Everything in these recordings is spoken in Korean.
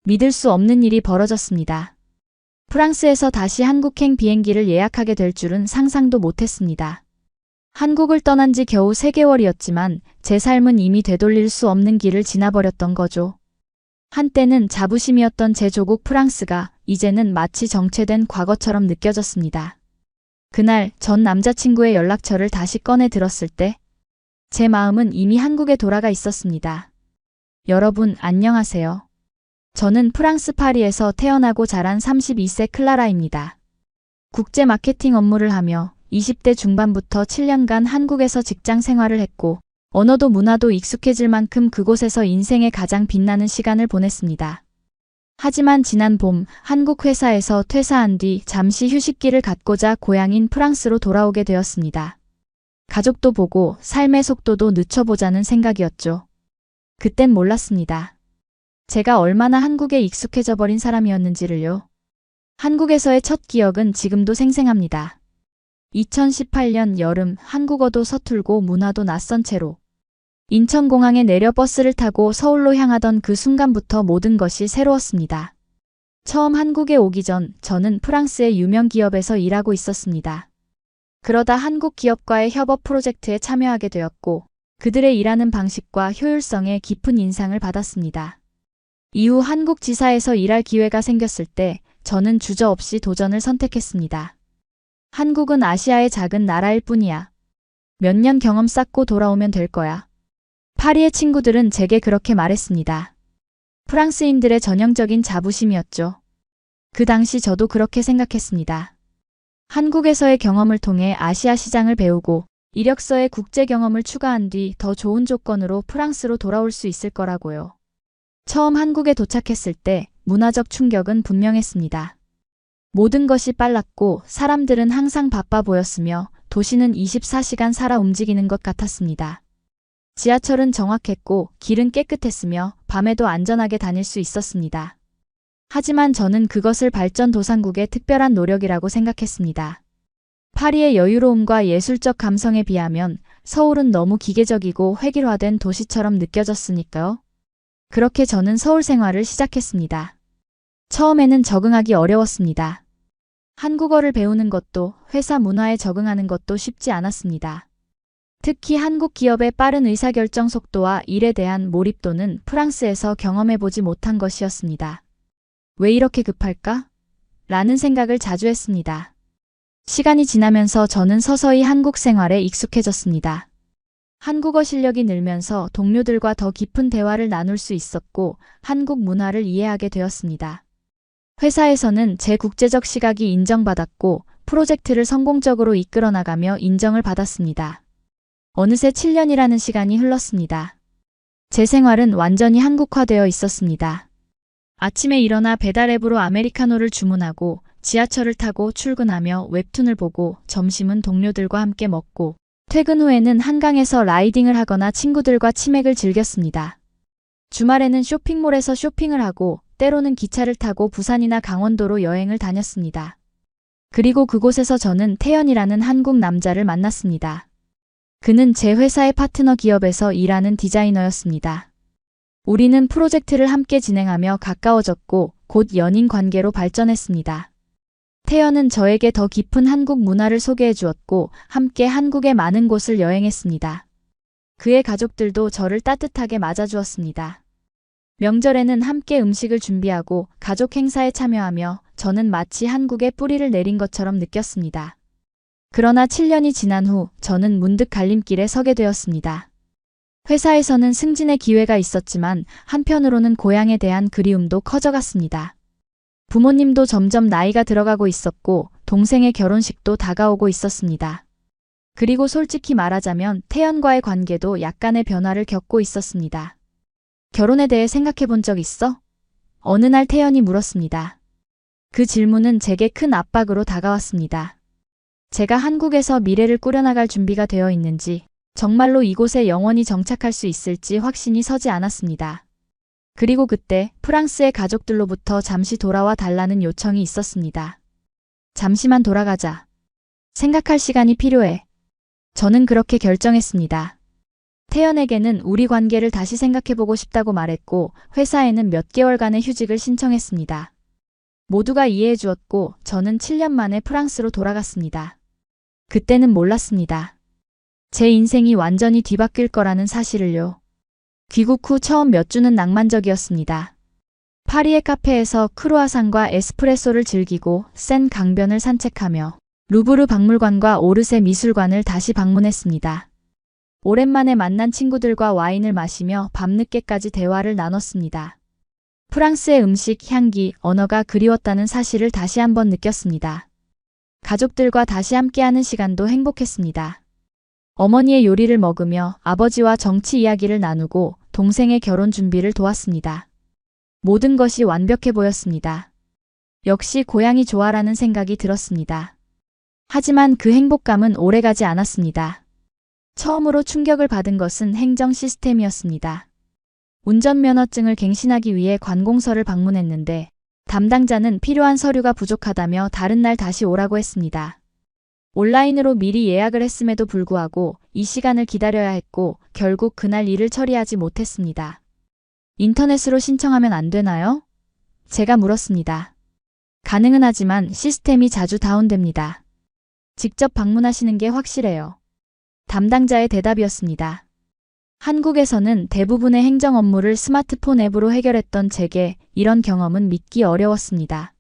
믿을 수 없는 일이 벌어졌습니다. 프랑스에서 다시 한국행 비행기를 예약하게 될 줄은 상상도 못했습니다. 한국을 떠난 지 겨우 3개월이었지만 제 삶은 이미 되돌릴 수 없는 길을 지나버렸던 거죠. 한때는 자부심이었던 제 조국 프랑스가 이제는 마치 정체된 과거처럼 느껴졌습니다. 그날 전 남자친구의 연락처를 다시 꺼내 들었을 때 제 마음은 이미 한국에 돌아가 있었습니다. 여러분 안녕하세요. 저는 프랑스 파리에서 태어나고 자란 32세 클라라입니다. 국제 마케팅 업무를 하며 20대 중반부터 7년간 한국에서 직장 생활을 했고 언어도 문화도 익숙해질 만큼 그곳에서 인생의 가장 빛나는 시간을 보냈습니다. 하지만 지난 봄 한국 회사에서 퇴사한 뒤 잠시 휴식기를 갖고자 고향인 프랑스로 돌아오게 되었습니다. 가족도 보고 삶의 속도도 늦춰보자는 생각이었죠. 그땐 몰랐습니다. 제가 얼마나 한국에 익숙해져 버린 사람이었는지를요. 한국에서의 첫 기억은 지금도 생생합니다. 2018년 여름 한국어도 서툴고 문화도 낯선 채로 인천공항에 내려 버스를 타고 서울로 향하던 그 순간부터 모든 것이 새로웠습니다. 처음 한국에 오기 전 저는 프랑스의 유명 기업에서 일하고 있었습니다. 그러다 한국 기업과의 협업 프로젝트에 참여하게 되었고 그들의 일하는 방식과 효율성에 깊은 인상을 받았습니다. 이후 한국 지사에서 일할 기회가 생겼을 때 저는 주저없이 도전을 선택했습니다. 한국은 아시아의 작은 나라일 뿐이야. 몇 년 경험 쌓고 돌아오면 될 거야. 파리의 친구들은 제게 그렇게 말했습니다. 프랑스인들의 전형적인 자부심이었죠. 그 당시 저도 그렇게 생각했습니다. 한국에서의 경험을 통해 아시아 시장을 배우고 이력서에 국제 경험을 추가한 뒤 더 좋은 조건으로 프랑스로 돌아올 수 있을 거라고요. 처음 한국에 도착했을 때 문화적 충격은 분명했습니다. 모든 것이 빨랐고 사람들은 항상 바빠 보였으며 도시는 24시간 살아 움직이는 것 같았습니다. 지하철은 정확했고 길은 깨끗했으며 밤에도 안전하게 다닐 수 있었습니다. 하지만 저는 그것을 발전도상국의 특별한 노력이라고 생각했습니다. 파리의 여유로움과 예술적 감성에 비하면 서울은 너무 기계적이고 획일화된 도시처럼 느껴졌으니까요. 그렇게 저는 서울 생활을 시작했습니다. 처음에는 적응하기 어려웠습니다. 한국어를 배우는 것도 회사 문화에 적응하는 것도 쉽지 않았습니다. 특히 한국 기업의 빠른 의사결정 속도와 일에 대한 몰입도는 프랑스에서 경험해보지 못한 것이었습니다. 왜 이렇게 급할까? 라는 생각을 자주 했습니다. 시간이 지나면서 저는 서서히 한국 생활에 익숙해졌습니다. 한국어 실력이 늘면서 동료들과 더 깊은 대화를 나눌 수 있었고 한국 문화를 이해하게 되었습니다. 회사에서는 제 국제적 시각이 인정받았고 프로젝트를 성공적으로 이끌어 나가며 인정을 받았습니다. 어느새 7년이라는 시간이 흘렀습니다. 제 생활은 완전히 한국화되어 있었습니다. 아침에 일어나 배달앱으로 아메리카노를 주문하고 지하철을 타고 출근하며 웹툰을 보고 점심은 동료들과 함께 먹고 퇴근 후에는 한강에서 라이딩을 하거나 친구들과 치맥을 즐겼습니다. 주말에는 쇼핑몰에서 쇼핑을 하고 때로는 기차를 타고 부산이나 강원도로 여행을 다녔습니다. 그리고 그곳에서 저는 태연이라는 한국 남자를 만났습니다. 그는 제 회사의 파트너 기업에서 일하는 디자이너였습니다. 우리는 프로젝트를 함께 진행하며 가까워졌고 곧 연인 관계로 발전했습니다. 태연은 저에게 더 깊은 한국 문화를 소개해 주었고 함께 한국의 많은 곳을 여행했습니다. 그의 가족들도 저를 따뜻하게 맞아주었습니다. 명절에는 함께 음식을 준비하고 가족 행사에 참여하며 저는 마치 한국에 뿌리를 내린 것처럼 느꼈습니다. 그러나 7년이 지난 후 저는 문득 갈림길에 서게 되었습니다. 회사에서는 승진의 기회가 있었지만 한편으로는 고향에 대한 그리움도 커져갔습니다. 부모님도 점점 나이가 들어가고 있었고 동생의 결혼식도 다가오고 있었습니다. 그리고 솔직히 말하자면 태연과의 관계도 약간의 변화를 겪고 있었습니다. 결혼에 대해 생각해 본 적 있어? 어느 날 태연이 물었습니다. 그 질문은 제게 큰 압박으로 다가왔습니다. 제가 한국에서 미래를 꾸려나갈 준비가 되어 있는지, 정말로 이곳에 영원히 정착할 수 있을지 확신이 서지 않았습니다. 그리고 그때 프랑스의 가족들로부터 잠시 돌아와 달라는 요청이 있었습니다. 잠시만 돌아가자. 생각할 시간이 필요해. 저는 그렇게 결정했습니다. 태연에게는 우리 관계를 다시 생각해보고 싶다고 말했고 회사에는 몇 개월간의 휴직을 신청했습니다. 모두가 이해해주었고 저는 7년 만에 프랑스로 돌아갔습니다. 그때는 몰랐습니다. 제 인생이 완전히 뒤바뀔 거라는 사실을요. 귀국 후 처음 몇 주는 낭만적이었습니다. 파리의 카페에서 크루아상과 에스프레소를 즐기고 센 강변을 산책하며 루브르 박물관과 오르세 미술관을 다시 방문했습니다. 오랜만에 만난 친구들과 와인을 마시며 밤늦게까지 대화를 나눴습니다. 프랑스의 음식, 향기, 언어가 그리웠다는 사실을 다시 한번 느꼈습니다. 가족들과 다시 함께하는 시간도 행복했습니다. 어머니의 요리를 먹으며 아버지와 정치 이야기를 나누고 동생의 결혼 준비를 도왔습니다. 모든 것이 완벽해 보였습니다. 역시 고향이 좋아라는 생각이 들었습니다. 하지만 그 행복감은 오래가지 않았습니다. 처음으로 충격을 받은 것은 행정 시스템이었습니다. 운전면허증을 갱신하기 위해 관공서를 방문했는데 담당자는 필요한 서류가 부족하다며 다른 날 다시 오라고 했습니다. 온라인으로 미리 예약을 했음에도 불구하고 이 시간을 기다려야 했고 결국 그날 일을 처리하지 못했습니다. 인터넷으로 신청하면 안 되나요? 제가 물었습니다. 가능은 하지만 시스템이 자주 다운됩니다. 직접 방문하시는 게 확실해요. 담당자의 대답이었습니다. 한국에서는 대부분의 행정 업무를 스마트폰 앱으로 해결했던 제게 이런 경험은 믿기 어려웠습니다.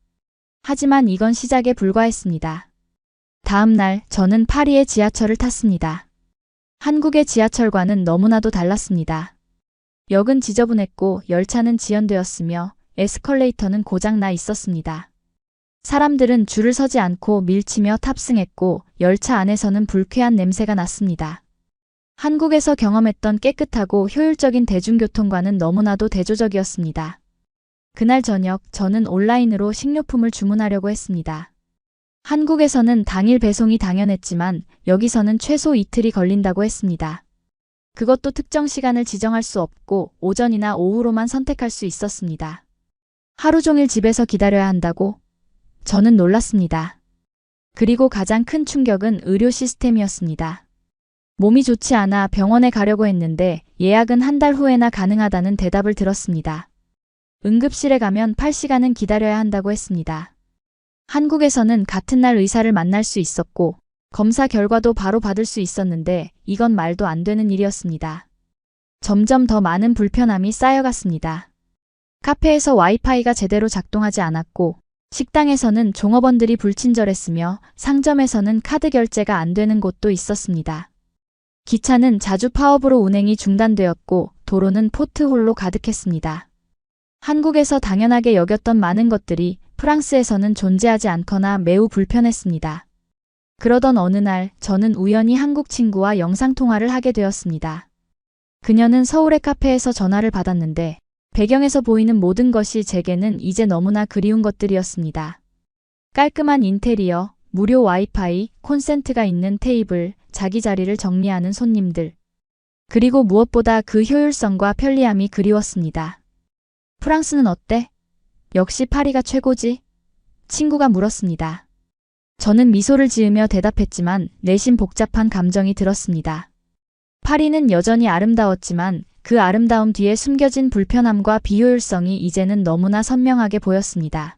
하지만 이건 시작에 불과했습니다. 다음 날 저는 파리의 지하철을 탔습니다. 한국의 지하철과는 너무나도 달랐습니다. 역은 지저분했고 열차는 지연되었으며 에스컬레이터는 고장나 있었습니다. 사람들은 줄을 서지 않고 밀치며 탑승했고 열차 안에서는 불쾌한 냄새가 났습니다. 한국에서 경험했던 깨끗하고 효율적인 대중교통과는 너무나도 대조적이었습니다. 그날 저녁 저는 온라인으로 식료품을 주문하려고 했습니다. 한국에서는 당일 배송이 당연했지만 여기서는 최소 이틀이 걸린다고 했습니다. 그것도 특정 시간을 지정할 수 없고 오전이나 오후로만 선택할 수 있었습니다. 하루 종일 집에서 기다려야 한다고? 저는 놀랐습니다. 그리고 가장 큰 충격은 의료 시스템이었습니다. 몸이 좋지 않아 병원에 가려고 했는데 예약은 한 달 후에나 가능하다는 대답을 들었습니다. 응급실에 가면 8시간은 기다려야 한다고 했습니다. 한국에서는 같은 날 의사를 만날 수 있었고 검사 결과도 바로 받을 수 있었는데 이건 말도 안 되는 일이었습니다. 점점 더 많은 불편함이 쌓여갔습니다. 카페에서 와이파이가 제대로 작동하지 않았고 식당에서는 종업원들이 불친절했으며 상점에서는 카드 결제가 안 되는 곳도 있었습니다. 기차는 자주 파업으로 운행이 중단되었고 도로는 포트홀로 가득했습니다. 한국에서 당연하게 여겼던 많은 것들이 프랑스에서는 존재하지 않거나 매우 불편했습니다. 그러던 어느 날 저는 우연히 한국 친구와 영상통화를 하게 되었습니다. 그녀는 서울의 카페에서 전화를 받았는데 배경에서 보이는 모든 것이 제게는 이제 너무나 그리운 것들이었습니다. 깔끔한 인테리어, 무료 와이파이, 콘센트가 있는 테이블, 자기 자리를 정리하는 손님들. 그리고 무엇보다 그 효율성과 편리함이 그리웠습니다. 프랑스는 어때? 역시 파리가 최고지? 친구가 물었습니다. 저는 미소를 지으며 대답했지만 내심 복잡한 감정이 들었습니다. 파리는 여전히 아름다웠지만 그 아름다움 뒤에 숨겨진 불편함과 비효율성이 이제는 너무나 선명하게 보였습니다.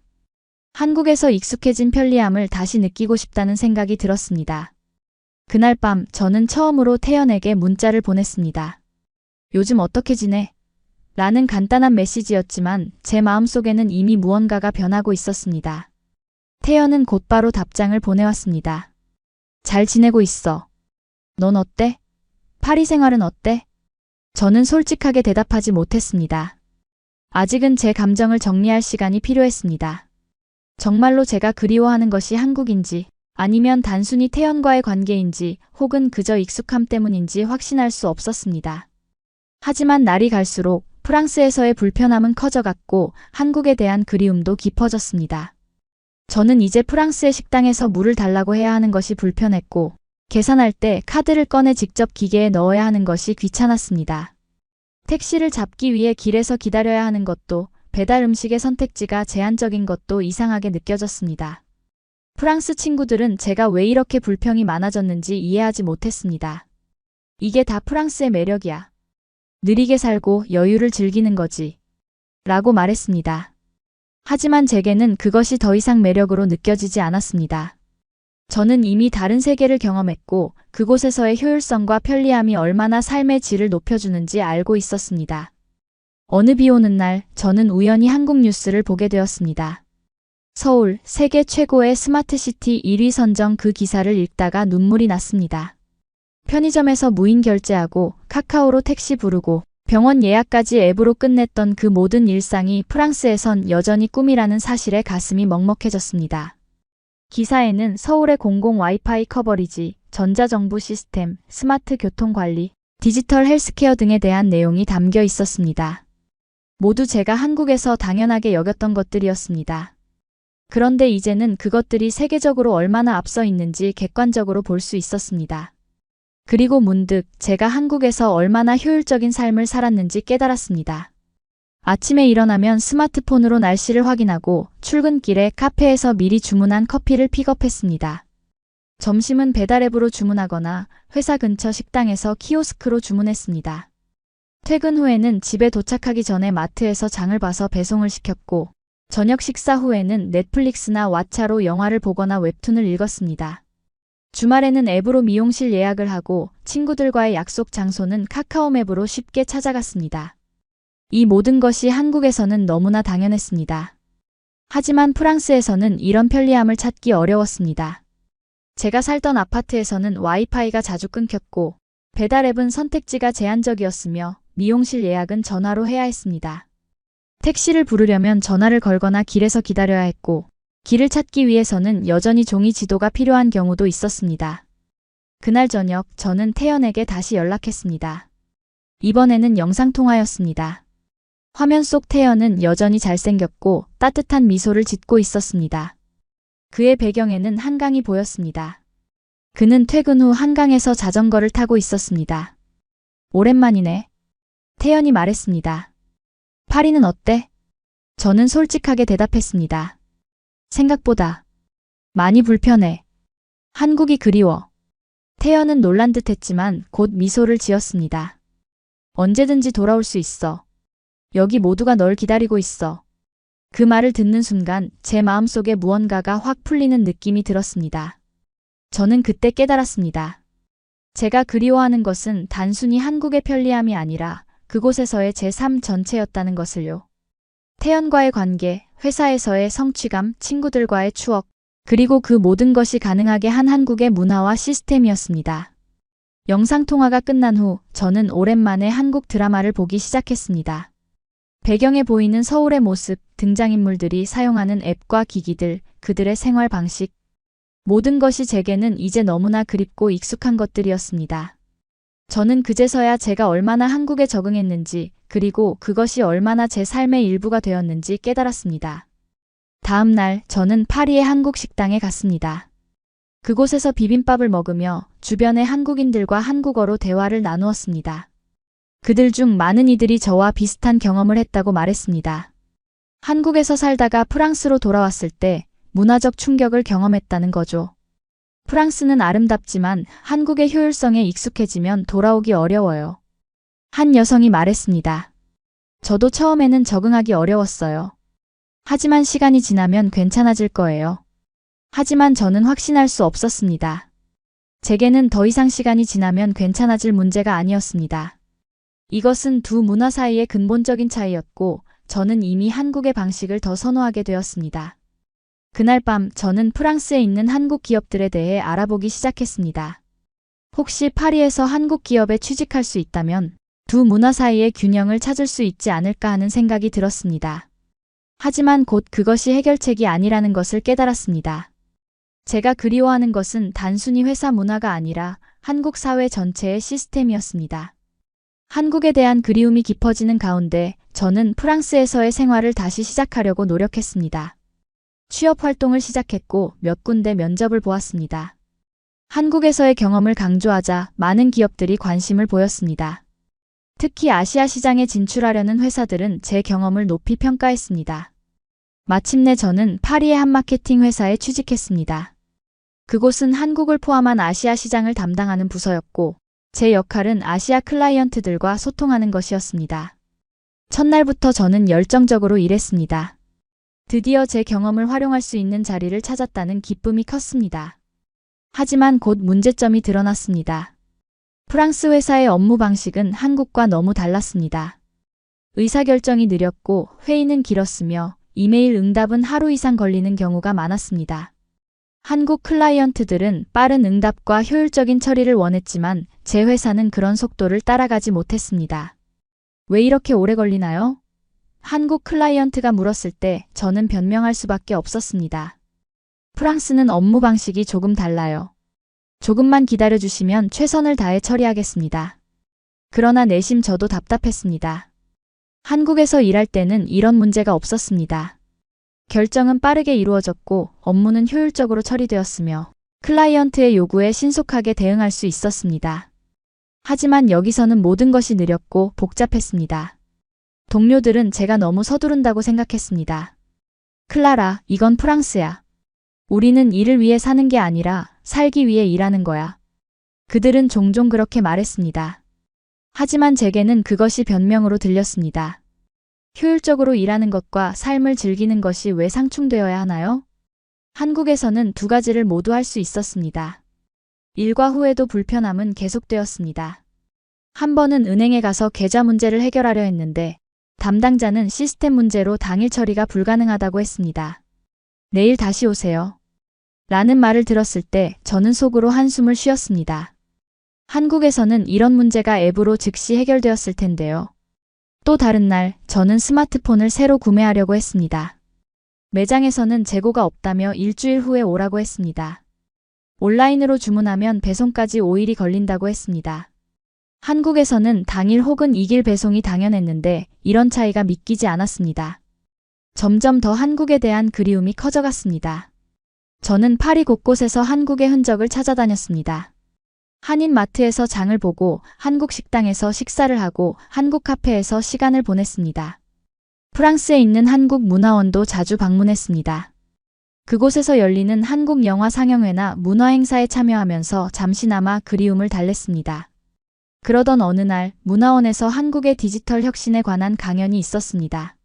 한국에서 익숙해진 편리함을 다시 느끼고 싶다는 생각이 들었습니다. 그날 밤 저는 처음으로 태연에게 문자를 보냈습니다. 요즘 어떻게 지내? 라는 간단한 메시지였지만 제 마음속에는 이미 무언가가 변하고 있었습니다. 태연은 곧바로 답장을 보내왔습니다. 잘 지내고 있어. 넌 어때? 파리 생활은 어때? 저는 솔직하게 대답하지 못했습니다. 아직은 제 감정을 정리할 시간이 필요했습니다. 정말로 제가 그리워하는 것이 한국인지 아니면 단순히 태연과의 관계인지 혹은 그저 익숙함 때문인지 확신할 수 없었습니다. 하지만 날이 갈수록 프랑스에서의 불편함은 커져갔고 한국에 대한 그리움도 깊어졌습니다. 저는 이제 프랑스의 식당에서 물을 달라고 해야 하는 것이 불편했고 계산할 때 카드를 꺼내 직접 기계에 넣어야 하는 것이 귀찮았습니다. 택시를 잡기 위해 길에서 기다려야 하는 것도 배달 음식의 선택지가 제한적인 것도 이상하게 느껴졌습니다. 프랑스 친구들은 제가 왜 이렇게 불평이 많아졌는지 이해하지 못했습니다. 이게 다 프랑스의 매력이야. 느리게 살고 여유를 즐기는 거지. 라고 말했습니다. 하지만 제게는 그것이 더 이상 매력으로 느껴지지 않았습니다. 저는 이미 다른 세계를 경험했고 그곳에서의 효율성과 편리함이 얼마나 삶의 질을 높여주는지 알고 있었습니다. 어느 비 오는 날 저는 우연히 한국 뉴스를 보게 되었습니다. 서울, 세계 최고의 스마트시티 1위 선정 그 기사를 읽다가 눈물이 났습니다. 편의점에서 무인 결제하고 카카오로 택시 부르고 병원 예약까지 앱으로 끝냈던 그 모든 일상이 프랑스에선 여전히 꿈이라는 사실에 가슴이 먹먹해졌습니다. 기사에는 서울의 공공 와이파이 커버리지, 전자정부 시스템, 스마트 교통관리, 디지털 헬스케어 등에 대한 내용이 담겨 있었습니다. 모두 제가 한국에서 당연하게 여겼던 것들이었습니다. 그런데 이제는 그것들이 세계적으로 얼마나 앞서 있는지 객관적으로 볼 수 있었습니다. 그리고 문득 제가 한국에서 얼마나 효율적인 삶을 살았는지 깨달았습니다. 아침에 일어나면 스마트폰으로 날씨를 확인하고 출근길에 카페에서 미리 주문한 커피를 픽업했습니다. 점심은 배달앱으로 주문하거나 회사 근처 식당에서 키오스크로 주문했습니다. 퇴근 후에는 집에 도착하기 전에 마트에서 장을 봐서 배송을 시켰고 저녁 식사 후에는 넷플릭스나 왓챠로 영화를 보거나 웹툰을 읽었습니다. 주말에는 앱으로 미용실 예약을 하고 친구들과의 약속 장소는 카카오맵으로 쉽게 찾아갔습니다. 이 모든 것이 한국에서는 너무나 당연했습니다. 하지만 프랑스에서는 이런 편리함을 찾기 어려웠습니다. 제가 살던 아파트에서는 와이파이가 자주 끊겼고 배달앱은 선택지가 제한적이었으며 미용실 예약은 전화로 해야 했습니다. 택시를 부르려면 전화를 걸거나 길에서 기다려야 했고 길을 찾기 위해서는 여전히 종이 지도가 필요한 경우도 있었습니다. 그날 저녁 저는 태연에게 다시 연락했습니다. 이번에는 영상통화였습니다. 화면 속 태연은 여전히 잘생겼고 따뜻한 미소를 짓고 있었습니다. 그의 배경에는 한강이 보였습니다. 그는 퇴근 후 한강에서 자전거를 타고 있었습니다. 오랜만이네. 태연이 말했습니다. 파리는 어때? 저는 솔직하게 대답했습니다. 생각보다 많이 불편해. 한국이 그리워. 태연은 놀란 듯 했지만 곧 미소를 지었습니다. 언제든지 돌아올 수 있어. 여기 모두가 널 기다리고 있어. 그 말을 듣는 순간 제 마음속에 무언가가 확 풀리는 느낌이 들었습니다. 저는 그때 깨달았습니다. 제가 그리워하는 것은 단순히 한국의 편리함이 아니라 그곳에서의 제 삶 전체였다는 것을요. 태연과의 관계, 회사에서의 성취감, 친구들과의 추억, 그리고 그 모든 것이 가능하게 한 한국의 문화와 시스템이었습니다. 영상통화가 끝난 후 저는 오랜만에 한국 드라마를 보기 시작했습니다. 배경에 보이는 서울의 모습, 등장인물들이 사용하는 앱과 기기들, 그들의 생활 방식, 모든 것이 제게는 이제 너무나 그립고 익숙한 것들이었습니다. 저는 그제서야 제가 얼마나 한국에 적응했는지, 그리고 그것이 얼마나 제 삶의 일부가 되었는지 깨달았습니다. 다음 날 저는 파리의 한국 식당에 갔습니다. 그곳에서 비빔밥을 먹으며 주변의 한국인들과 한국어로 대화를 나누었습니다. 그들 중 많은 이들이 저와 비슷한 경험을 했다고 말했습니다. 한국에서 살다가 프랑스로 돌아왔을 때 문화적 충격을 경험했다는 거죠. 프랑스는 아름답지만 한국의 효율성에 익숙해지면 돌아오기 어려워요. 한 여성이 말했습니다. 저도 처음에는 적응하기 어려웠어요. 하지만 시간이 지나면 괜찮아질 거예요. 하지만 저는 확신할 수 없었습니다. 제게는 더 이상 시간이 지나면 괜찮아질 문제가 아니었습니다. 이것은 두 문화 사이의 근본적인 차이였고 저는 이미 한국의 방식을 더 선호하게 되었습니다. 그날 밤 저는 프랑스에 있는 한국 기업들에 대해 알아보기 시작했습니다. 혹시 파리에서 한국 기업에 취직할 수 있다면 두 문화 사이의 균형을 찾을 수 있지 않을까 하는 생각이 들었습니다. 하지만 곧 그것이 해결책이 아니라는 것을 깨달았습니다. 제가 그리워하는 것은 단순히 회사 문화가 아니라 한국 사회 전체의 시스템이었습니다. 한국에 대한 그리움이 깊어지는 가운데 저는 프랑스에서의 생활을 다시 시작하려고 노력했습니다. 취업 활동을 시작했고 몇 군데 면접을 보았습니다. 한국에서의 경험을 강조하자 많은 기업들이 관심을 보였습니다. 특히 아시아 시장에 진출하려는 회사들은 제 경험을 높이 평가했습니다. 마침내 저는 파리의 한 마케팅 회사에 취직했습니다. 그곳은 한국을 포함한 아시아 시장을 담당하는 부서였고 제 역할은 아시아 클라이언트들과 소통하는 것이었습니다. 첫날부터 저는 열정적으로 일했습니다. 드디어 제 경험을 활용할 수 있는 자리를 찾았다는 기쁨이 컸습니다. 하지만 곧 문제점이 드러났습니다. 프랑스 회사의 업무 방식은 한국과 너무 달랐습니다. 의사결정이 느렸고 회의는 길었으며 이메일 응답은 하루 이상 걸리는 경우가 많았습니다. 한국 클라이언트들은 빠른 응답과 효율적인 처리를 원했지만 제 회사는 그런 속도를 따라가지 못했습니다. 왜 이렇게 오래 걸리나요? 한국 클라이언트가 물었을 때 저는 변명할 수밖에 없었습니다. 프랑스는 업무 방식이 조금 달라요. 조금만 기다려주시면 최선을 다해 처리하겠습니다. 그러나 내심 저도 답답했습니다. 한국에서 일할 때는 이런 문제가 없었습니다. 결정은 빠르게 이루어졌고 업무는 효율적으로 처리되었으며 클라이언트의 요구에 신속하게 대응할 수 있었습니다. 하지만 여기서는 모든 것이 느렸고 복잡했습니다. 동료들은 제가 너무 서두른다고 생각했습니다. 클라라, 이건 프랑스야. 우리는 일을 위해 사는 게 아니라 살기 위해 일하는 거야. 그들은 종종 그렇게 말했습니다. 하지만 제게는 그것이 변명으로 들렸습니다. 효율적으로 일하는 것과 삶을 즐기는 것이 왜 상충되어야 하나요? 한국에서는 두 가지를 모두 할 수 있었습니다. 일과 후에도 불편함은 계속되었습니다. 한 번은 은행에 가서 계좌 문제를 해결하려 했는데 담당자는 시스템 문제로 당일 처리가 불가능하다고 했습니다. 내일 다시 오세요. 라는 말을 들었을 때 저는 속으로 한숨을 쉬었습니다. 한국에서는 이런 문제가 앱으로 즉시 해결되었을 텐데요. 또 다른 날 저는 스마트폰을 새로 구매하려고 했습니다. 매장에서는 재고가 없다며 일주일 후에 오라고 했습니다. 온라인으로 주문하면 배송까지 5일이 걸린다고 했습니다. 한국에서는 당일 혹은 2일 배송이 당연했는데 이런 차이가 믿기지 않았습니다. 점점 더 한국에 대한 그리움이 커져갔습니다. 저는 파리 곳곳에서 한국의 흔적을 찾아다녔습니다. 한인 마트에서 장을 보고 한국 식당에서 식사를 하고 한국 카페에서 시간을 보냈습니다. 프랑스에 있는 한국 문화원도 자주 방문했습니다. 그곳에서 열리는 한국 영화 상영회나 문화 행사에 참여하면서 잠시나마 그리움을 달랬습니다. 그러던 어느 날 문화원에서 한국의 디지털 혁신에 관한 강연이 있었습니다.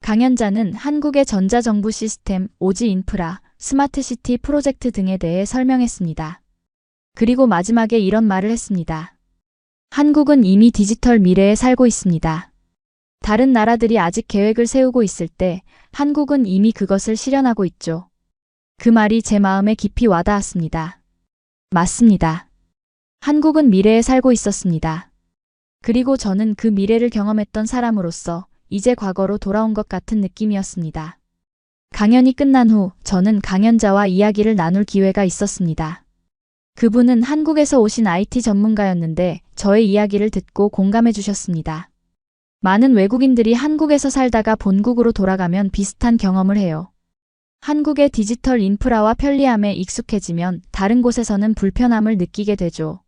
강연자는 한국의 전자정부 시스템, 오지 인프라, 스마트시티 프로젝트 등에 대해 설명했습니다. 그리고 마지막에 이런 말을 했습니다. 한국은 이미 디지털 미래에 살고 있습니다. 다른 나라들이 아직 계획을 세우고 있을 때 한국은 이미 그것을 실현하고 있죠. 그 말이 제 마음에 깊이 와닿았습니다. 맞습니다. 한국은 미래에 살고 있었습니다. 그리고 저는 그 미래를 경험했던 사람으로서 이제 과거로 돌아온 것 같은 느낌이었습니다. 강연이 끝난 후 저는 강연자와 이야기를 나눌 기회가 있었습니다. 그분은 한국에서 오신 IT 전문가였는데 저의 이야기를 듣고 공감해 주셨습니다. 많은 외국인들이 한국에서 살다가 본국으로 돌아가면 비슷한 경험을 해요. 한국의 디지털 인프라와 편리함에 익숙해지면 다른 곳에서는 불편함을 느끼게 되죠.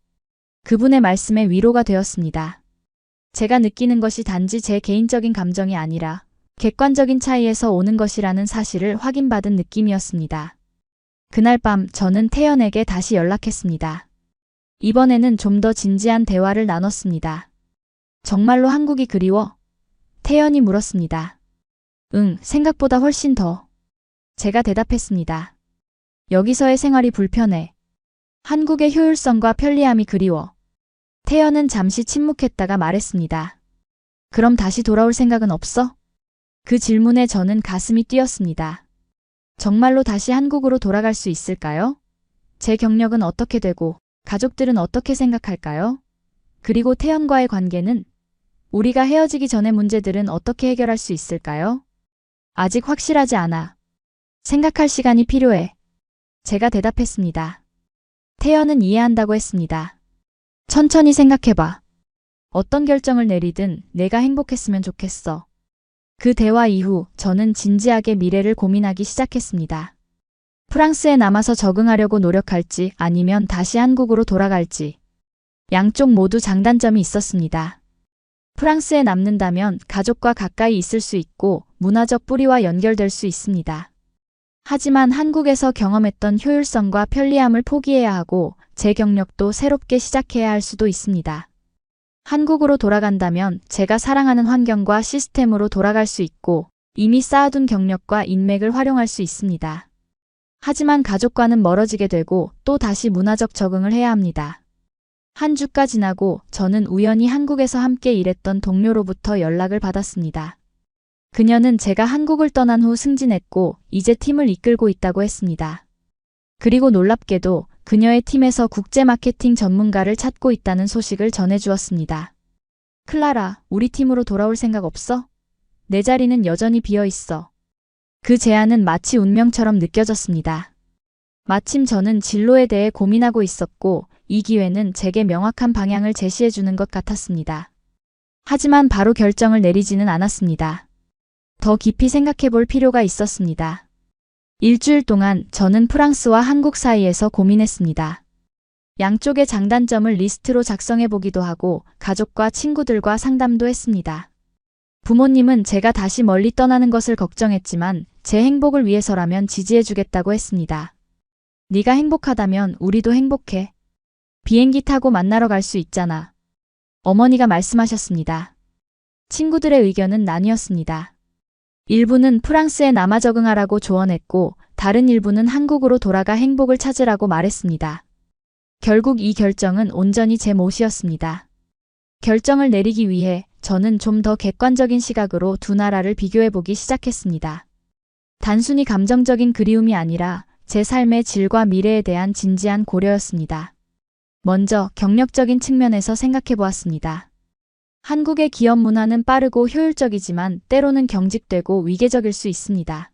그분의 말씀에 위로가 되었습니다. 제가 느끼는 것이 단지 제 개인적인 감정이 아니라 객관적인 차이에서 오는 것이라는 사실을 확인받은 느낌이었습니다. 그날 밤 저는 태연에게 다시 연락했습니다. 이번에는 좀 더 진지한 대화를 나눴습니다. 정말로 한국이 그리워? 태연이 물었습니다. 응, 생각보다 훨씬 더. 제가 대답했습니다. 여기서의 생활이 불편해. 한국의 효율성과 편리함이 그리워. 태연은 잠시 침묵했다가 말했습니다. 그럼 다시 돌아올 생각은 없어? 그 질문에 저는 가슴이 뛰었습니다. 정말로 다시 한국으로 돌아갈 수 있을까요? 제 경력은 어떻게 되고 가족들은 어떻게 생각할까요? 그리고 태연과의 관계는? 우리가 헤어지기 전의 문제들은 어떻게 해결할 수 있을까요? 아직 확실하지 않아. 생각할 시간이 필요해. 제가 대답했습니다. 태연은 이해한다고 했습니다. 천천히 생각해봐. 어떤 결정을 내리든 내가 행복했으면 좋겠어. 그 대화 이후 저는 진지하게 미래를 고민하기 시작했습니다. 프랑스에 남아서 적응하려고 노력할지 아니면 다시 한국으로 돌아갈지. 양쪽 모두 장단점이 있었습니다. 프랑스에 남는다면 가족과 가까이 있을 수 있고 문화적 뿌리와 연결될 수 있습니다. 하지만 한국에서 경험했던 효율성과 편리함을 포기해야 하고 제 경력도 새롭게 시작해야 할 수도 있습니다. 한국으로 돌아간다면 제가 사랑하는 환경과 시스템으로 돌아갈 수 있고 이미 쌓아둔 경력과 인맥을 활용할 수 있습니다. 하지만 가족과는 멀어지게 되고 또 다시 문화적 적응을 해야 합니다. 한 주가 지나고 저는 우연히 한국에서 함께 일했던 동료로부터 연락을 받았습니다. 그녀는 제가 한국을 떠난 후 승진했고 이제 팀을 이끌고 있다고 했습니다. 그리고 놀랍게도 그녀의 팀에서 국제 마케팅 전문가를 찾고 있다는 소식을 전해주었습니다. 클라라, 우리 팀으로 돌아올 생각 없어? 내 자리는 여전히 비어 있어. 그 제안은 마치 운명처럼 느껴졌습니다. 마침 저는 진로에 대해 고민하고 있었고 이 기회는 제게 명확한 방향을 제시해 주는 것 같았습니다. 하지만 바로 결정을 내리지는 않았습니다. 더 깊이 생각해 볼 필요가 있었습니다. 일주일 동안 저는 프랑스와 한국 사이에서 고민했습니다. 양쪽의 장단점을 리스트로 작성해 보기도 하고 가족과 친구들과 상담도 했습니다. 부모님은 제가 다시 멀리 떠나는 것을 걱정했지만 제 행복을 위해서라면 지지해 주겠다고 했습니다. 네가 행복하다면 우리도 행복해. 비행기 타고 만나러 갈 수 있잖아. 어머니가 말씀하셨습니다. 친구들의 의견은 나뉘었습니다. 일부는 프랑스에 남아 적응하라고 조언했고 다른 일부는 한국으로 돌아가 행복을 찾으라고 말했습니다. 결국 이 결정은 온전히 제 몫이었습니다. 결정을 내리기 위해 저는 좀 더 객관적인 시각으로 두 나라를 비교해보기 시작했습니다. 단순히 감정적인 그리움이 아니라 제 삶의 질과 미래에 대한 진지한 고려였습니다. 먼저 경력적인 측면에서 생각해보았습니다. 한국의 기업 문화는 빠르고 효율적이지만 때로는 경직되고 위계적일 수 있습니다.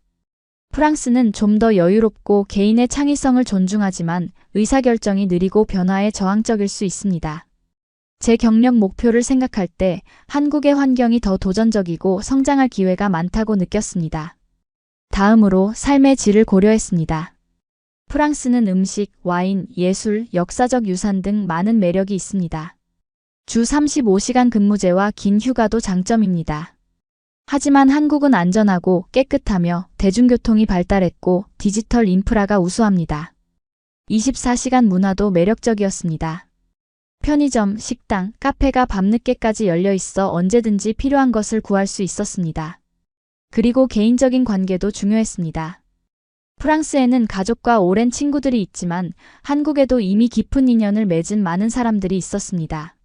프랑스는 좀 더 여유롭고 개인의 창의성을 존중하지만 의사결정이 느리고 변화에 저항적일 수 있습니다. 제 경력 목표를 생각할 때 한국의 환경이 더 도전적이고 성장할 기회가 많다고 느꼈습니다. 다음으로 삶의 질을 고려했습니다. 프랑스는 음식, 와인, 예술, 역사적 유산 등 많은 매력이 있습니다. 주 35시간 근무제와 긴 휴가도 장점입니다. 하지만 한국은 안전하고 깨끗하며 대중교통이 발달했고 디지털 인프라가 우수합니다. 24시간 문화도 매력적이었습니다. 편의점, 식당, 카페가 밤늦게까지 열려 있어 언제든지 필요한 것을 구할 수 있었습니다. 그리고 개인적인 관계도 중요했습니다. 프랑스에는 가족과 오랜 친구들이 있지만 한국에도 이미 깊은 인연을 맺은 많은 사람들이 있었습니다.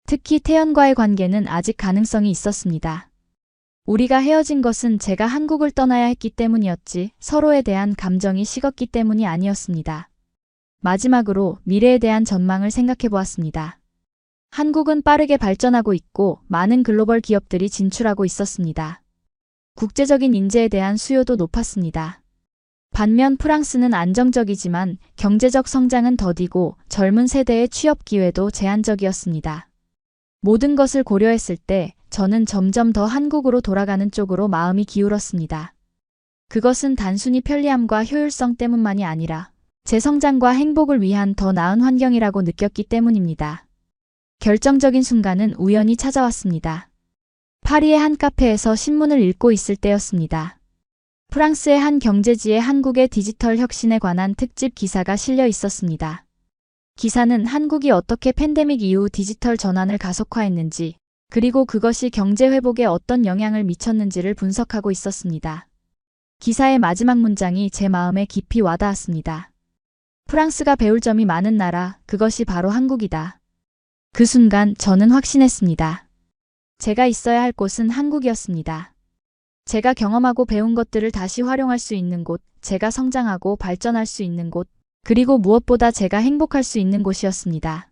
특히 태연과의 관계는 아직 가능성이 있었습니다. 우리가 헤어진 것은 제가 한국을 떠나야 했기 때문이었지 서로에 대한 감정이 식었기 때문이 아니었습니다. 마지막으로 미래에 대한 전망을 생각해 보았습니다. 한국은 빠르게 발전하고 있고 많은 글로벌 기업들이 진출하고 있었습니다. 국제적인 인재에 대한 수요도 높았습니다. 반면 프랑스는 안정적이지만 경제적 성장은 더디고 젊은 세대의 취업 기회도 제한적이었습니다. 모든 것을 고려했을 때 저는 점점 더 한국으로 돌아가는 쪽으로 마음이 기울었습니다. 그것은 단순히 편리함과 효율성 때문만이 아니라 제 성장과 행복을 위한 더 나은 환경이라고 느꼈기 때문입니다. 결정적인 순간은 우연히 찾아왔습니다. 파리의 한 카페에서 신문을 읽고 있을 때였습니다. 프랑스의 한 경제지에 한국의 디지털 혁신에 관한 특집 기사가 실려 있었습니다. 기사는 한국이 어떻게 팬데믹 이후 디지털 전환을 가속화했는지, 그리고 그것이 경제 회복에 어떤 영향을 미쳤는지를 분석하고 있었습니다. 기사의 마지막 문장이 제 마음에 깊이 와닿았습니다. 프랑스가 배울 점이 많은 나라, 그것이 바로 한국이다. 그 순간 저는 확신했습니다. 제가 있어야 할 곳은 한국이었습니다. 제가 경험하고 배운 것들을 다시 활용할 수 있는 곳, 제가 성장하고 발전할 수 있는 곳, 그리고 무엇보다 제가 행복할 수 있는 곳이었습니다.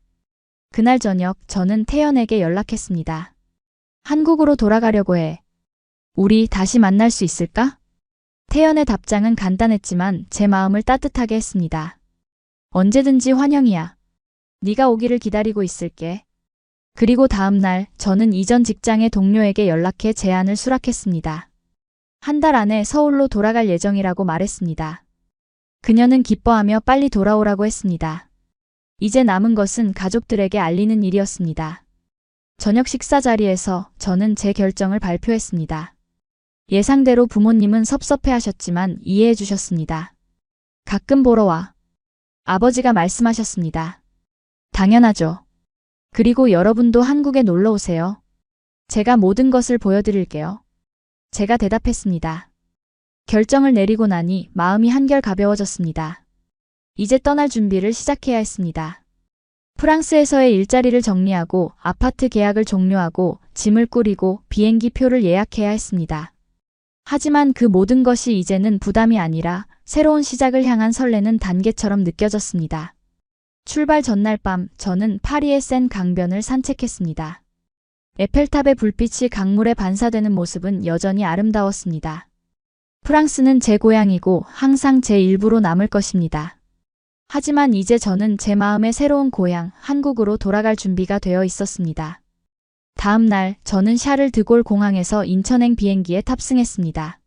그날 저녁 저는 태연에게 연락했습니다. 한국으로 돌아가려고 해. 우리 다시 만날 수 있을까? 태연의 답장은 간단했지만 제 마음을 따뜻하게 했습니다. 언제든지 환영이야. 네가 오기를 기다리고 있을게. 그리고 다음 날 저는 이전 직장의 동료에게 연락해 제안을 수락했습니다. 한 달 안에 서울로 돌아갈 예정이라고 말했습니다. 그녀는 기뻐하며 빨리 돌아오라고 했습니다. 이제 남은 것은 가족들에게 알리는 일이었습니다. 저녁 식사 자리에서 저는 제 결정을 발표했습니다. 예상대로 부모님은 섭섭해하셨지만 이해해 주셨습니다. 가끔 보러 와. 아버지가 말씀하셨습니다. 당연하죠. 그리고 여러분도 한국에 놀러 오세요. 제가 모든 것을 보여드릴게요. 제가 대답했습니다. 결정을 내리고 나니 마음이 한결 가벼워졌습니다. 이제 떠날 준비를 시작해야 했습니다. 프랑스에서의 일자리를 정리하고 아파트 계약을 종료하고 짐을 꾸리고 비행기 표를 예약해야 했습니다. 하지만 그 모든 것이 이제는 부담이 아니라 새로운 시작을 향한 설레는 단계처럼 느껴졌습니다. 출발 전날 밤 저는 파리의 센 강변을 산책했습니다. 에펠탑의 불빛이 강물에 반사되는 모습은 여전히 아름다웠습니다. 프랑스는 제 고향이고 항상 제 일부로 남을 것입니다. 하지만 이제 저는 제 마음의 새로운 고향, 한국으로 돌아갈 준비가 되어 있었습니다. 다음 날 저는 샤를 드골 공항에서 인천행 비행기에 탑승했습니다.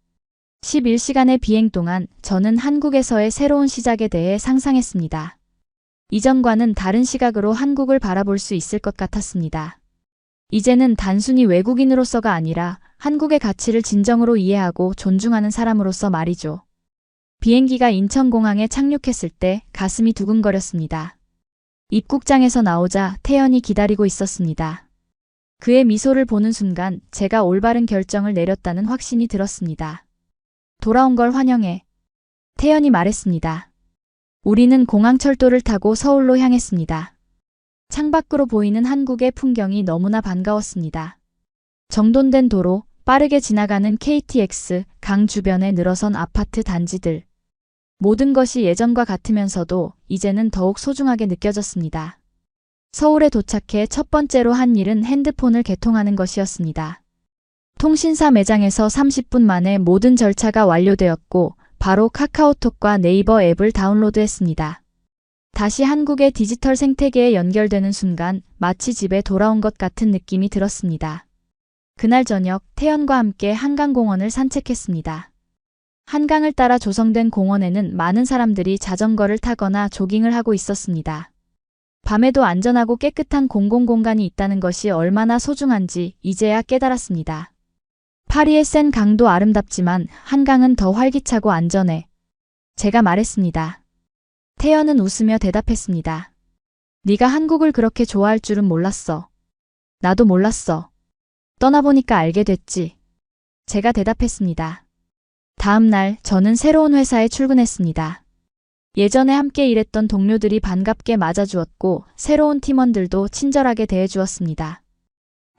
11시간의 비행 동안 저는 한국에서의 새로운 시작에 대해 상상했습니다. 이전과는 다른 시각으로 한국을 바라볼 수 있을 것 같았습니다. 이제는 단순히 외국인으로서가 아니라 한국의 가치를 진정으로 이해하고 존중하는 사람으로서 말이죠. 비행기가 인천공항에 착륙했을 때 가슴이 두근거렸습니다. 입국장에서 나오자 태연이 기다리고 있었습니다. 그의 미소를 보는 순간 제가 올바른 결정을 내렸다는 확신이 들었습니다. 돌아온 걸 환영해. 태연이 말했습니다. 우리는 공항철도를 타고 서울로 향했습니다. 창밖으로 보이는 한국의 풍경이 너무나 반가웠습니다. 정돈된 도로, 빠르게 지나가는 KTX, 강 주변에 늘어선 아파트 단지들. 모든 것이 예전과 같으면서도 이제는 더욱 소중하게 느껴졌습니다. 서울에 도착해 첫 번째로 한 일은 핸드폰을 개통하는 것이었습니다. 통신사 매장에서 30분 만에 모든 절차가 완료되었고 바로 카카오톡과 네이버 앱을 다운로드했습니다. 다시 한국의 디지털 생태계에 연결되는 순간 마치 집에 돌아온 것 같은 느낌이 들었습니다. 그날 저녁 태연과 함께 한강공원을 산책했습니다. 한강을 따라 조성된 공원에는 많은 사람들이 자전거를 타거나 조깅을 하고 있었습니다. 밤에도 안전하고 깨끗한 공공공간이 있다는 것이 얼마나 소중한지 이제야 깨달았습니다. 파리의 센 강도 아름답지만 한강은 더 활기차고 안전해. 제가 말했습니다. 태연은 웃으며 대답했습니다. 네가 한국을 그렇게 좋아할 줄은 몰랐어. 나도 몰랐어. 떠나보니까 알게 됐지. 제가 대답했습니다. 다음 날 저는 새로운 회사에 출근했습니다. 예전에 함께 일했던 동료들이 반갑게 맞아주었고 새로운 팀원들도 친절하게 대해주었습니다.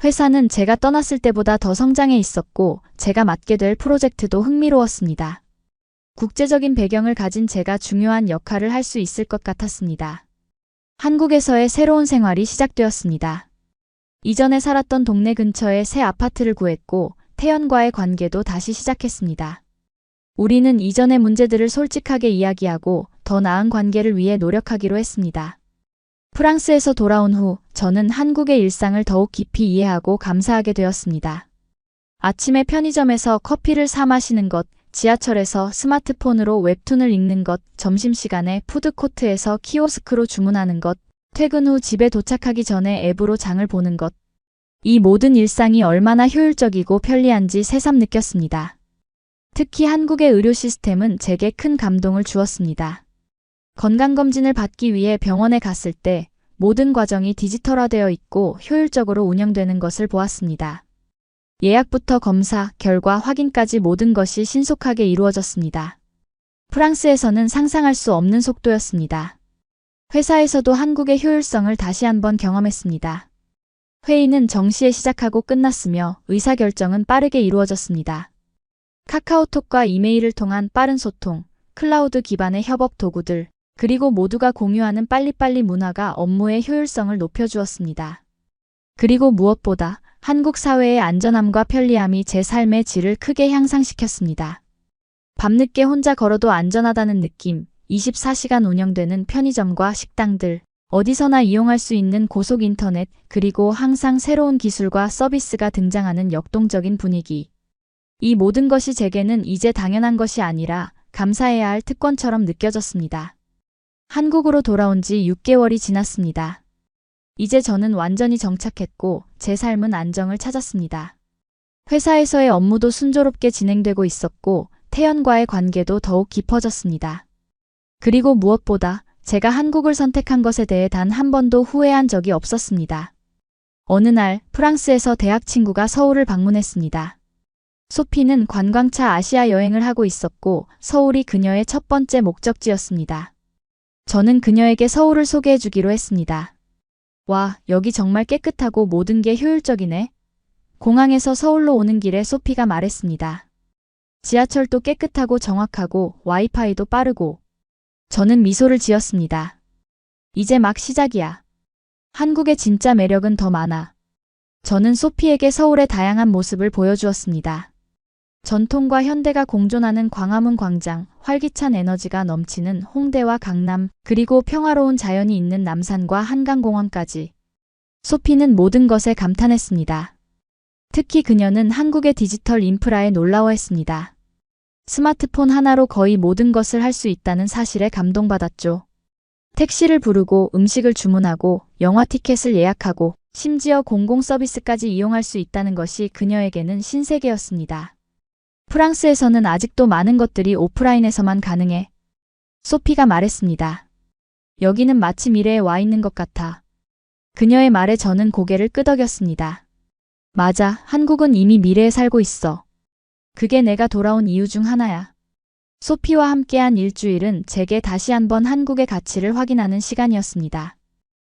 회사는 제가 떠났을 때보다 더 성장해 있었고 제가 맡게 될 프로젝트도 흥미로웠습니다. 국제적인 배경을 가진 제가 중요한 역할을 할 수 있을 것 같았습니다. 한국에서의 새로운 생활이 시작되었습니다. 이전에 살았던 동네 근처에 새 아파트를 구했고 태연과의 관계도 다시 시작했습니다. 우리는 이전의 문제들을 솔직하게 이야기하고 더 나은 관계를 위해 노력하기로 했습니다. 프랑스에서 돌아온 후 저는 한국의 일상을 더욱 깊이 이해하고 감사하게 되었습니다. 아침에 편의점에서 커피를 사 마시는 것, 지하철에서 스마트폰으로 웹툰을 읽는 것, 점심시간에 푸드코트에서 키오스크로 주문하는 것, 퇴근 후 집에 도착하기 전에 앱으로 장을 보는 것. 이 모든 일상이 얼마나 효율적이고 편리한지 새삼 느꼈습니다. 특히 한국의 의료 시스템은 제게 큰 감동을 주었습니다. 건강검진을 받기 위해 병원에 갔을 때 모든 과정이 디지털화되어 있고 효율적으로 운영되는 것을 보았습니다. 예약부터 검사, 결과 확인까지 모든 것이 신속하게 이루어졌습니다. 프랑스에서는 상상할 수 없는 속도였습니다. 회사에서도 한국의 효율성을 다시 한번 경험했습니다. 회의는 정시에 시작하고 끝났으며 의사결정은 빠르게 이루어졌습니다. 카카오톡과 이메일을 통한 빠른 소통, 클라우드 기반의 협업 도구들, 그리고 모두가 공유하는 빨리빨리 문화가 업무의 효율성을 높여주었습니다. 그리고 무엇보다 한국 사회의 안전함과 편리함이 제 삶의 질을 크게 향상시켰습니다. 밤늦게 혼자 걸어도 안전하다는 느낌, 24시간 운영되는 편의점과 식당들, 어디서나 이용할 수 있는 고속 인터넷, 그리고 항상 새로운 기술과 서비스가 등장하는 역동적인 분위기. 이 모든 것이 제게는 이제 당연한 것이 아니라 감사해야 할 특권처럼 느껴졌습니다. 한국으로 돌아온 지 6개월이 지났습니다. 이제 저는 완전히 정착했고 제 삶은 안정을 찾았습니다. 회사에서의 업무도 순조롭게 진행되고 있었고 태연과의 관계도 더욱 깊어졌습니다. 그리고 무엇보다 제가 한국을 선택한 것에 대해 단 한 번도 후회한 적이 없었습니다. 어느 날 프랑스에서 대학 친구가 서울을 방문했습니다. 소피는 관광차 아시아 여행을 하고 있었고 서울이 그녀의 첫 번째 목적지였습니다. 저는 그녀에게 서울을 소개해 주기로 했습니다. 와, 여기 정말 깨끗하고 모든 게 효율적이네. 공항에서 서울로 오는 길에 소피가 말했습니다. 지하철도 깨끗하고 정확하고 와이파이도 빠르고. 저는 미소를 지었습니다. 이제 막 시작이야. 한국의 진짜 매력은 더 많아. 저는 소피에게 서울의 다양한 모습을 보여주었습니다. 전통과 현대가 공존하는 광화문 광장, 활기찬 에너지가 넘치는 홍대와 강남, 그리고 평화로운 자연이 있는 남산과 한강공원까지. 소피는 모든 것에 감탄했습니다. 특히 그녀는 한국의 디지털 인프라에 놀라워했습니다. 스마트폰 하나로 거의 모든 것을 할 수 있다는 사실에 감동받았죠. 택시를 부르고 음식을 주문하고 영화 티켓을 예약하고 심지어 공공 서비스까지 이용할 수 있다는 것이 그녀에게는 신세계였습니다. 프랑스에서는 아직도 많은 것들이 오프라인에서만 가능해. 소피가 말했습니다. 여기는 마치 미래에 와 있는 것 같아. 그녀의 말에 저는 고개를 끄덕였습니다. 맞아, 한국은 이미 미래에 살고 있어. 그게 내가 돌아온 이유 중 하나야. 소피와 함께한 일주일은 제게 다시 한번 한국의 가치를 확인하는 시간이었습니다.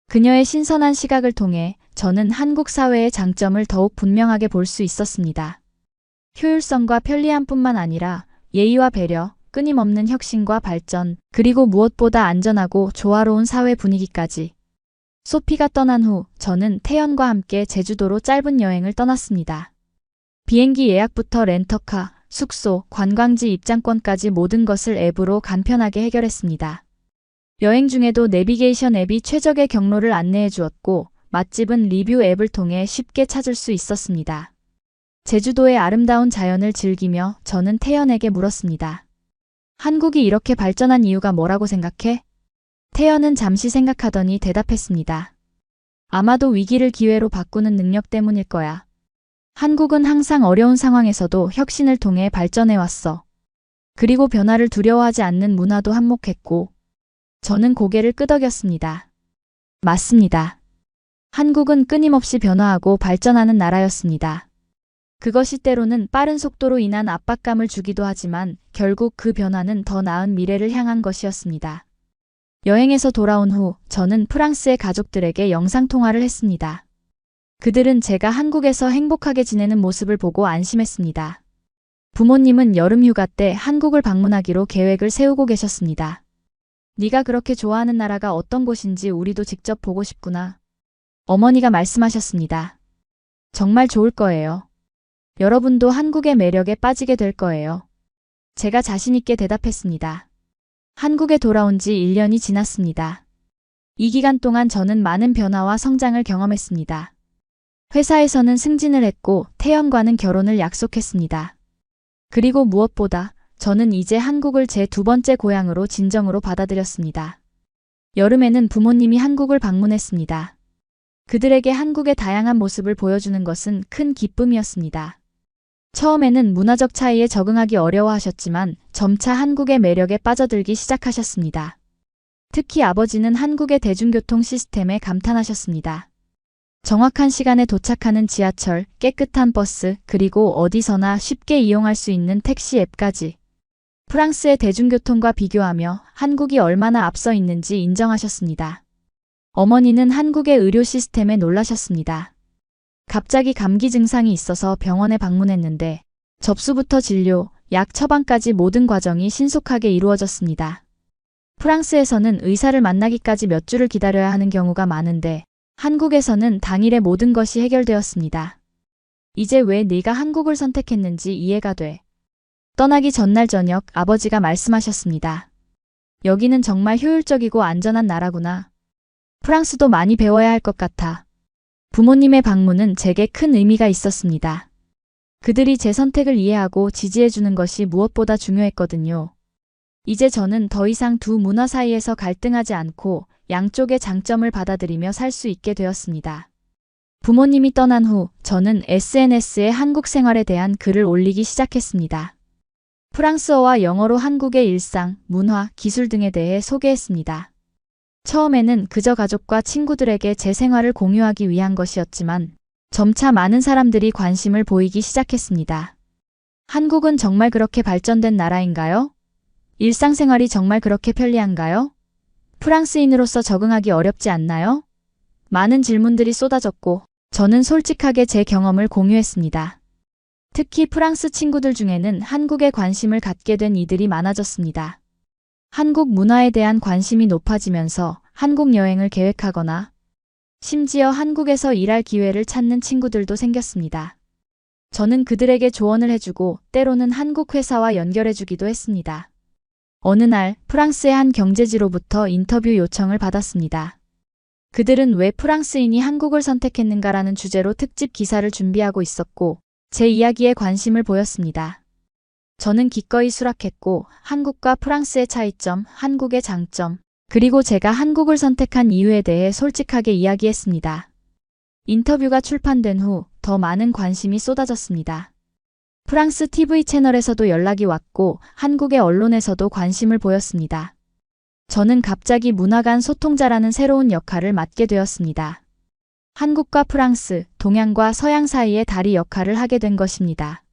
그녀의 신선한 시각을 통해 저는 한국 사회의 장점을 더욱 분명하게 볼 수 있었습니다. 효율성과 편리함뿐만 아니라 예의와 배려, 끊임없는 혁신과 발전, 그리고 무엇보다 안전하고 조화로운 사회 분위기까지. 소피가 떠난 후 저는 태연과 함께 제주도로 짧은 여행을 떠났습니다. 비행기 예약부터 렌터카, 숙소, 관광지 입장권까지 모든 것을 앱으로 간편하게 해결했습니다. 여행 중에도 내비게이션 앱이 최적의 경로를 안내해 주었고 맛집은 리뷰 앱을 통해 쉽게 찾을 수 있었습니다. 제주도의 아름다운 자연을 즐기며 저는 태연에게 물었습니다. 한국이 이렇게 발전한 이유가 뭐라고 생각해? 태연은 잠시 생각하더니 대답했습니다. 아마도 위기를 기회로 바꾸는 능력 때문일 거야. 한국은 항상 어려운 상황에서도 혁신을 통해 발전해왔어. 그리고 변화를 두려워하지 않는 문화도 한몫했고. 저는 고개를 끄덕였습니다. 맞습니다. 한국은 끊임없이 변화하고 발전하는 나라였습니다. 그것이 때로는 빠른 속도로 인한 압박감을 주기도 하지만 결국 그 변화는 더 나은 미래를 향한 것이었습니다. 여행에서 돌아온 후 저는 프랑스의 가족들에게 영상통화를 했습니다. 그들은 제가 한국에서 행복하게 지내는 모습을 보고 안심했습니다. 부모님은 여름휴가 때 한국을 방문하기로 계획을 세우고 계셨습니다. 네가 그렇게 좋아하는 나라가 어떤 곳인지 우리도 직접 보고 싶구나. 어머니가 말씀하셨습니다. 정말 좋을 거예요. 여러분도 한국의 매력에 빠지게 될 거예요. 제가 자신 있게 대답했습니다. 한국에 돌아온 지 1년이 지났습니다. 이 기간 동안 저는 많은 변화와 성장을 경험했습니다. 회사에서는 승진을 했고 태연과는 결혼을 약속했습니다. 그리고 무엇보다 저는 이제 한국을 제 두 번째 고향으로 진정으로 받아들였습니다. 여름에는 부모님이 한국을 방문했습니다. 그들에게 한국의 다양한 모습을 보여주는 것은 큰 기쁨이었습니다. 처음에는 문화적 차이에 적응하기 어려워하셨지만 점차 한국의 매력에 빠져들기 시작하셨습니다. 특히 아버지는 한국의 대중교통 시스템에 감탄하셨습니다. 정확한 시간에 도착하는 지하철, 깨끗한 버스, 그리고 어디서나 쉽게 이용할 수 있는 택시 앱까지. 프랑스의 대중교통과 비교하며 한국이 얼마나 앞서 있는지 인정하셨습니다. 어머니는 한국의 의료 시스템에 놀라셨습니다. 갑자기 감기 증상이 있어서 병원에 방문했는데 접수부터 진료, 약 처방까지 모든 과정이 신속하게 이루어졌습니다. 프랑스에서는 의사를 만나기까지 몇 주를 기다려야 하는 경우가 많은데 한국에서는 당일에 모든 것이 해결되었습니다. 이제 왜 네가 한국을 선택했는지 이해가 돼. 떠나기 전날 저녁 아버지가 말씀하셨습니다. 여기는 정말 효율적이고 안전한 나라구나. 프랑스도 많이 배워야 할 것 같아. 부모님의 방문은 제게 큰 의미가 있었습니다. 그들이 제 선택을 이해하고 지지해주는 것이 무엇보다 중요했거든요. 이제 저는 더 이상 두 문화 사이에서 갈등하지 않고 양쪽의 장점을 받아들이며 살 수 있게 되었습니다. 부모님이 떠난 후 저는 SNS에 한국 생활에 대한 글을 올리기 시작했습니다. 프랑스어와 영어로 한국의 일상, 문화, 기술 등에 대해 소개했습니다. 처음에는 그저 가족과 친구들에게 제 생활을 공유하기 위한 것이었지만 점차 많은 사람들이 관심을 보이기 시작했습니다. 한국은 정말 그렇게 발전된 나라인가요? 일상생활이 정말 그렇게 편리한가요? 프랑스인으로서 적응하기 어렵지 않나요? 많은 질문들이 쏟아졌고 저는 솔직하게 제 경험을 공유했습니다. 특히 프랑스 친구들 중에는 한국에 관심을 갖게 된 이들이 많아졌습니다. 한국 문화에 대한 관심이 높아지면서 한국 여행을 계획하거나 심지어 한국에서 일할 기회를 찾는 친구들도 생겼습니다. 저는 그들에게 조언을 해주고 때로는 한국 회사와 연결해주기도 했습니다. 어느 날 프랑스의 한 경제지로부터 인터뷰 요청을 받았습니다. 그들은 왜 프랑스인이 한국을 선택했는가라는 주제로 특집 기사를 준비하고 있었고 제 이야기에 관심을 보였습니다. 저는 기꺼이 수락했고 한국과 프랑스의 차이점, 한국의 장점, 그리고 제가 한국을 선택한 이유에 대해 솔직하게 이야기했습니다. 인터뷰가 출판된 후 더 많은 관심이 쏟아졌습니다. 프랑스 TV 채널에서도 연락이 왔고 한국의 언론에서도 관심을 보였습니다. 저는 갑자기 문화 간 소통자라는 새로운 역할을 맡게 되었습니다. 한국과 프랑스, 동양과 서양 사이의 다리 역할을 하게 된 것입니다.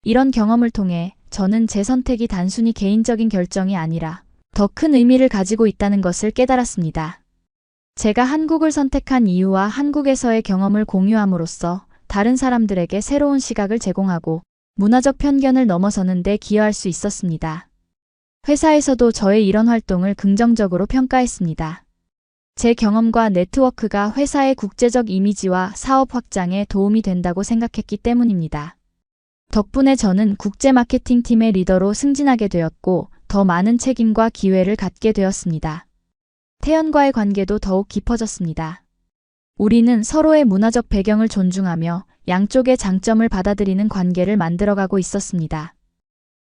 이런 경험을 통해 저는 제 선택이 단순히 개인적인 결정이 아니라 더 큰 의미를 가지고 있다는 것을 깨달았습니다. 제가 한국을 선택한 이유와 한국에서의 경험을 공유함으로써 다른 사람들에게 새로운 시각을 제공하고 문화적 편견을 넘어서는 데 기여할 수 있었습니다. 회사에서도 저의 이런 활동을 긍정적으로 평가했습니다. 제 경험과 네트워크가 회사의 국제적 이미지와 사업 확장에 도움이 된다고 생각했기 때문입니다. 덕분에 저는 국제 마케팅 팀의 리더로 승진하게 되었고 더 많은 책임과 기회를 갖게 되었습니다. 태연과의 관계도 더욱 깊어졌습니다. 우리는 서로의 문화적 배경을 존중하며 양쪽의 장점을 받아들이는 관계를 만들어가고 있었습니다.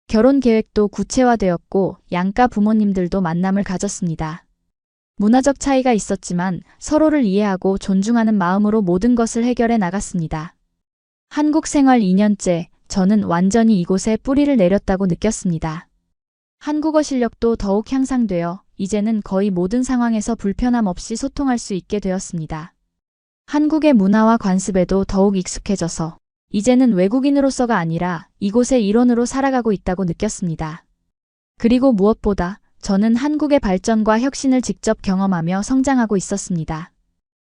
결혼 계획도 구체화되었고 양가 부모님들도 만남을 가졌습니다. 문화적 차이가 있었지만 서로를 이해하고 존중하는 마음으로 모든 것을 해결해 나갔습니다. 한국 생활 2년째, 저는 완전히 이곳에 뿌리를 내렸다고 느꼈습니다. 한국어 실력도 더욱 향상되어 이제는 거의 모든 상황에서 불편함 없이 소통할 수 있게 되었습니다. 한국의 문화와 관습에도 더욱 익숙해져서 이제는 외국인으로서가 아니라 이곳의 일원으로 살아가고 있다고 느꼈습니다. 그리고 무엇보다 저는 한국의 발전과 혁신을 직접 경험하며 성장하고 있었습니다.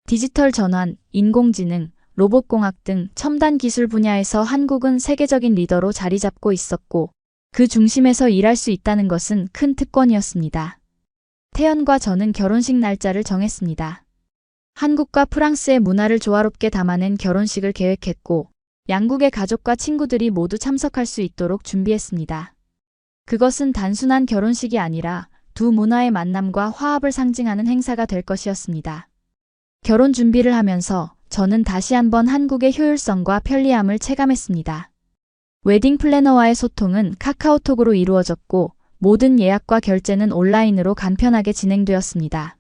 디지털 전환, 인공지능, 로봇공학 등 첨단 기술 분야에서 한국은 세계적인 리더로 자리 잡고 있었고 그 중심에서 일할 수 있다는 것은 큰 특권이었습니다. 태연과 저는 결혼식 날짜를 정했습니다. 한국과 프랑스의 문화를 조화롭게 담아낸 결혼식을 계획했고 양국의 가족과 친구들이 모두 참석할 수 있도록 준비했습니다. 그것은 단순한 결혼식이 아니라 두 문화의 만남과 화합을 상징하는 행사가 될 것이었습니다. 결혼 준비를 하면서 저는 다시 한번 한국의 효율성과 편리함을 체감했습니다. 웨딩 플래너와의 소통은 카카오톡으로 이루어졌고 모든 예약과 결제는 온라인으로 간편하게 진행되었습니다.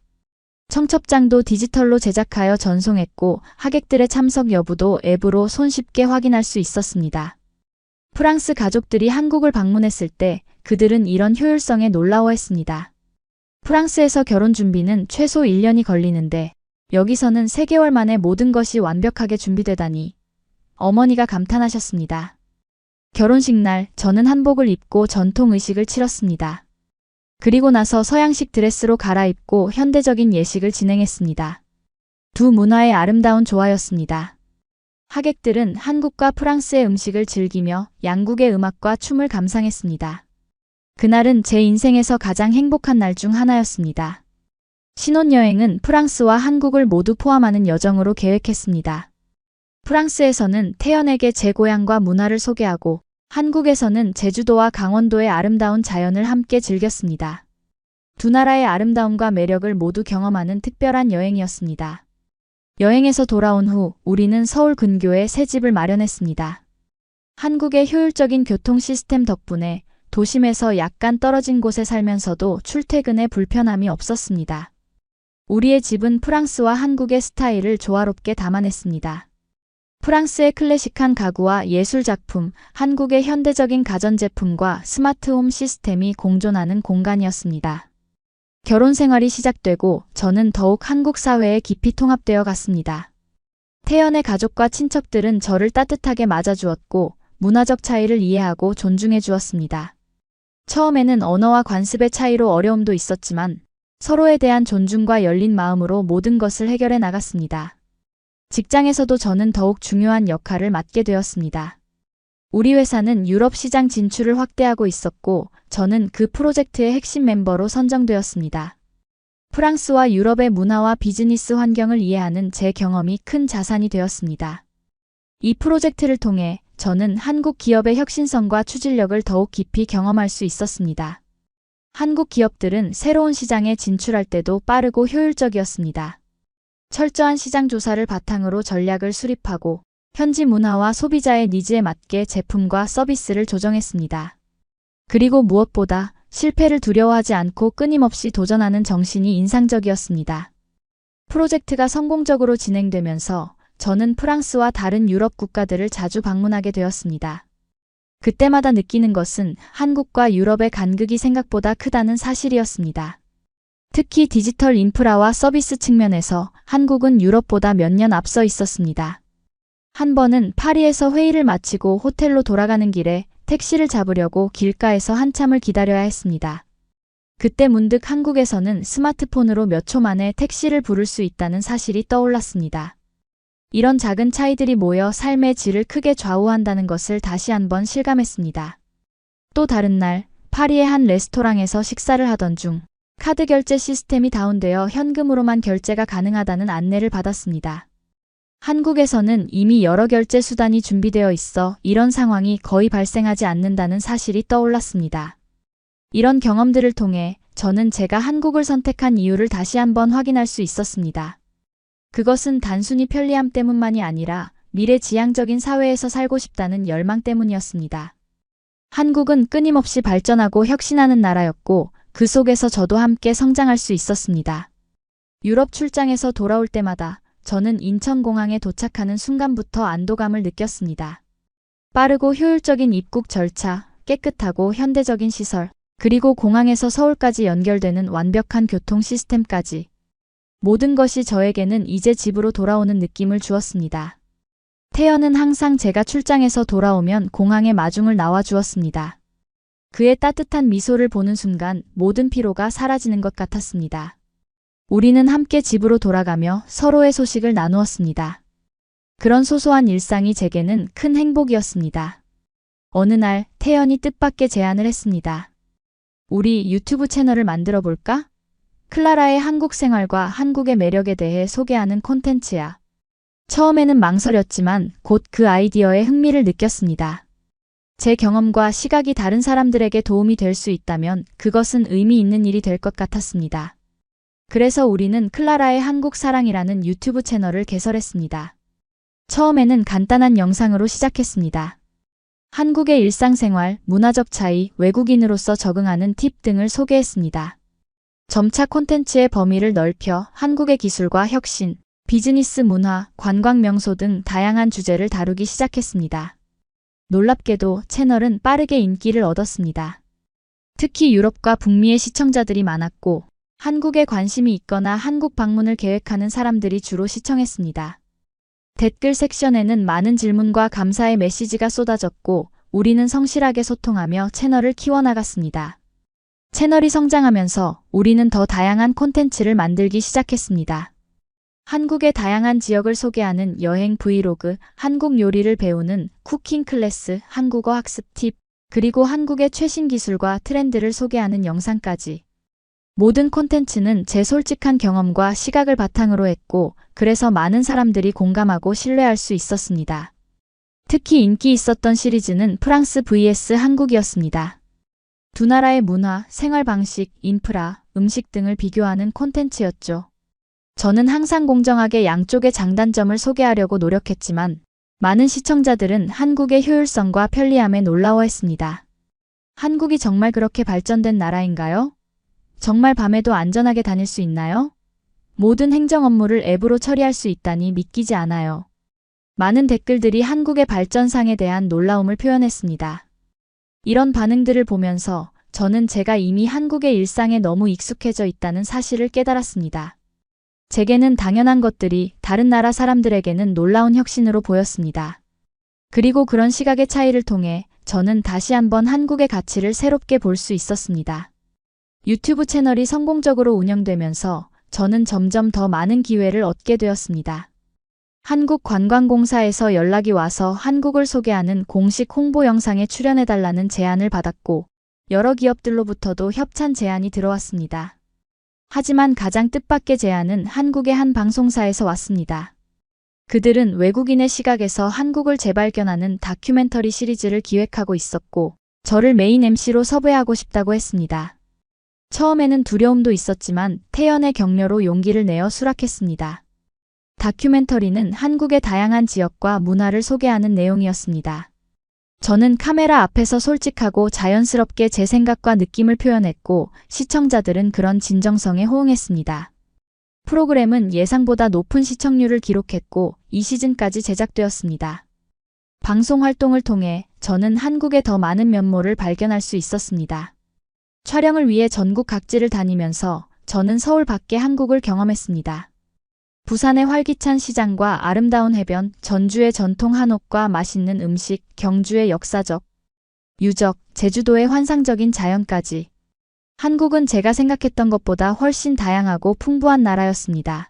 청첩장도 디지털로 제작하여 전송했고 하객들의 참석 여부도 앱으로 손쉽게 확인할 수 있었습니다. 프랑스 가족들이 한국을 방문했을 때 그들은 이런 효율성에 놀라워했습니다. 프랑스에서 결혼 준비는 최소 1년이 걸리는데 여기서는 3개월 만에 모든 것이 완벽하게 준비되다니 어머니가 감탄하셨습니다. 결혼식 날 저는 한복을 입고 전통 의식을 치렀습니다. 그리고 나서 서양식 드레스로 갈아입고 현대적인 예식을 진행했습니다. 두 문화의 아름다운 조화였습니다. 하객들은 한국과 프랑스의 음식을 즐기며 양국의 음악과 춤을 감상했습니다. 그날은 제 인생에서 가장 행복한 날 중 하나였습니다. 신혼여행은 프랑스와 한국을 모두 포함하는 여정으로 계획했습니다. 프랑스에서는 태연에게 제 고향과 문화를 소개하고 한국에서는 제주도와 강원도의 아름다운 자연을 함께 즐겼습니다. 두 나라의 아름다움과 매력을 모두 경험하는 특별한 여행이었습니다. 여행에서 돌아온 후 우리는 서울 근교에 새 집을 마련했습니다. 한국의 효율적인 교통 시스템 덕분에 도심에서 약간 떨어진 곳에 살면서도 출퇴근에 불편함이 없었습니다. 우리의 집은 프랑스와 한국의 스타일을 조화롭게 담아냈습니다. 프랑스의 클래식한 가구와 예술 작품, 한국의 현대적인 가전제품과 스마트홈 시스템이 공존하는 공간이었습니다. 결혼 생활이 시작되고 저는 더욱 한국 사회에 깊이 통합되어 갔습니다. 태연의 가족과 친척들은 저를 따뜻하게 맞아주었고 문화적 차이를 이해하고 존중해 주었습니다. 처음에는 언어와 관습의 차이로 어려움도 있었지만 서로에 대한 존중과 열린 마음으로 모든 것을 해결해 나갔습니다. 직장에서도 저는 더욱 중요한 역할을 맡게 되었습니다. 우리 회사는 유럽 시장 진출을 확대하고 있었고 저는 그 프로젝트의 핵심 멤버로 선정되었습니다. 프랑스와 유럽의 문화와 비즈니스 환경을 이해하는 제 경험이 큰 자산이 되었습니다. 이 프로젝트를 통해 저는 한국 기업의 혁신성과 추진력을 더욱 깊이 경험할 수 있었습니다. 한국 기업들은 새로운 시장에 진출할 때도 빠르고 효율적이었습니다. 철저한 시장 조사를 바탕으로 전략을 수립하고 현지 문화와 소비자의 니즈에 맞게 제품과 서비스를 조정했습니다. 그리고 무엇보다 실패를 두려워하지 않고 끊임없이 도전하는 정신이 인상적이었습니다. 프로젝트가 성공적으로 진행되면서 저는 프랑스와 다른 유럽 국가들을 자주 방문하게 되었습니다. 그때마다 느끼는 것은 한국과 유럽의 간극이 생각보다 크다는 사실이었습니다. 특히 디지털 인프라와 서비스 측면에서 한국은 유럽보다 몇 년 앞서 있었습니다. 한 번은 파리에서 회의를 마치고 호텔로 돌아가는 길에 택시를 잡으려고 길가에서 한참을 기다려야 했습니다. 그때 문득 한국에서는 스마트폰으로 몇 초 만에 택시를 부를 수 있다는 사실이 떠올랐습니다. 이런 작은 차이들이 모여 삶의 질을 크게 좌우한다는 것을 다시 한번 실감했습니다. 또 다른 날, 파리의 한 레스토랑에서 식사를 하던 중 카드 결제 시스템이 다운되어 현금으로만 결제가 가능하다는 안내를 받았습니다. 한국에서는 이미 여러 결제 수단이 준비되어 있어 이런 상황이 거의 발생하지 않는다는 사실이 떠올랐습니다. 이런 경험들을 통해 저는 제가 한국을 선택한 이유를 다시 한번 확인할 수 있었습니다. 그것은 단순히 편리함 때문만이 아니라 미래지향적인 사회에서 살고 싶다는 열망 때문이었습니다. 한국은 끊임없이 발전하고 혁신하는 나라였고 그 속에서 저도 함께 성장할 수 있었습니다. 유럽 출장에서 돌아올 때마다 저는 인천공항에 도착하는 순간부터 안도감을 느꼈습니다. 빠르고 효율적인 입국 절차, 깨끗하고 현대적인 시설, 그리고 공항에서 서울까지 연결되는 완벽한 교통 시스템까지. 모든 것이 저에게는 이제 집으로 돌아오는 느낌을 주었습니다. 태연은 항상 제가 출장에서 돌아오면 공항에 마중을 나와 주었습니다. 그의 따뜻한 미소를 보는 순간 모든 피로가 사라지는 것 같았습니다. 우리는 함께 집으로 돌아가며 서로의 소식을 나누었습니다. 그런 소소한 일상이 제게는 큰 행복이었습니다. 어느 날 태연이 뜻밖의 제안을 했습니다. 우리 유튜브 채널을 만들어 볼까? 클라라의 한국 생활과 한국의 매력에 대해 소개하는 콘텐츠야. 처음에는 망설였지만 곧 그 아이디어에 흥미를 느꼈습니다. 제 경험과 시각이 다른 사람들에게 도움이 될 수 있다면 그것은 의미 있는 일이 될 것 같았습니다. 그래서 우리는 클라라의 한국 사랑이라는 유튜브 채널을 개설했습니다. 처음에는 간단한 영상으로 시작했습니다. 한국의 일상생활, 문화적 차이, 외국인으로서 적응하는 팁 등을 소개했습니다. 점차 콘텐츠의 범위를 넓혀 한국의 기술과 혁신, 비즈니스 문화, 관광 명소 등 다양한 주제를 다루기 시작했습니다. 놀랍게도 채널은 빠르게 인기를 얻었습니다. 특히 유럽과 북미의 시청자들이 많았고 한국에 관심이 있거나 한국 방문을 계획하는 사람들이 주로 시청했습니다. 댓글 섹션에는 많은 질문과 감사의 메시지가 쏟아졌고 우리는 성실하게 소통하며 채널을 키워나갔습니다. 채널이 성장하면서 우리는 더 다양한 콘텐츠를 만들기 시작했습니다. 한국의 다양한 지역을 소개하는 여행 브이로그, 한국 요리를 배우는 쿠킹 클래스, 한국어 학습 팁, 그리고 한국의 최신 기술과 트렌드를 소개하는 영상까지. 모든 콘텐츠는 제 솔직한 경험과 시각을 바탕으로 했고 그래서 많은 사람들이 공감하고 신뢰할 수 있었습니다. 특히 인기 있었던 시리즈는 프랑스 vs 한국이었습니다. 두 나라의 문화, 생활 방식, 인프라, 음식 등을 비교하는 콘텐츠였죠. 저는 항상 공정하게 양쪽의 장단점을 소개하려고 노력했지만 많은 시청자들은 한국의 효율성과 편리함에 놀라워했습니다. 한국이 정말 그렇게 발전된 나라인가요? 정말 밤에도 안전하게 다닐 수 있나요? 모든 행정 업무를 앱으로 처리할 수 있다니 믿기지 않아요. 많은 댓글들이 한국의 발전상에 대한 놀라움을 표현했습니다. 이런 반응들을 보면서 저는 제가 이미 한국의 일상에 너무 익숙해져 있다는 사실을 깨달았습니다. 제게는 당연한 것들이 다른 나라 사람들에게는 놀라운 혁신으로 보였습니다. 그리고 그런 시각의 차이를 통해 저는 다시 한번 한국의 가치를 새롭게 볼 수 있었습니다. 유튜브 채널이 성공적으로 운영되면서 저는 점점 더 많은 기회를 얻게 되었습니다. 한국관광공사에서 연락이 와서 한국을 소개하는 공식 홍보 영상에 출연해달라는 제안을 받았고, 여러 기업들로부터도 협찬 제안이 들어왔습니다. 하지만 가장 뜻밖의 제안은 한국의 한 방송사에서 왔습니다. 그들은 외국인의 시각에서 한국을 재발견하는 다큐멘터리 시리즈를 기획하고 있었고, 저를 메인 MC로 섭외하고 싶다고 했습니다. 처음에는 두려움도 있었지만 태연의 격려로 용기를 내어 수락했습니다. 다큐멘터리는 한국의 다양한 지역과 문화를 소개하는 내용이었습니다. 저는 카메라 앞에서 솔직하고 자연스럽게 제 생각과 느낌을 표현했고, 시청자들은 그런 진정성에 호응했습니다. 프로그램은 예상보다 높은 시청률을 기록했고, 이 시즌까지 제작되었습니다. 방송 활동을 통해 저는 한국의 더 많은 면모를 발견할 수 있었습니다. 촬영을 위해 전국 각지를 다니면서 저는 서울 밖의 한국을 경험했습니다. 부산의 활기찬 시장과 아름다운 해변, 전주의 전통 한옥과 맛있는 음식, 경주의 역사적 유적, 제주도의 환상적인 자연까지. 한국은 제가 생각했던 것보다 훨씬 다양하고 풍부한 나라였습니다.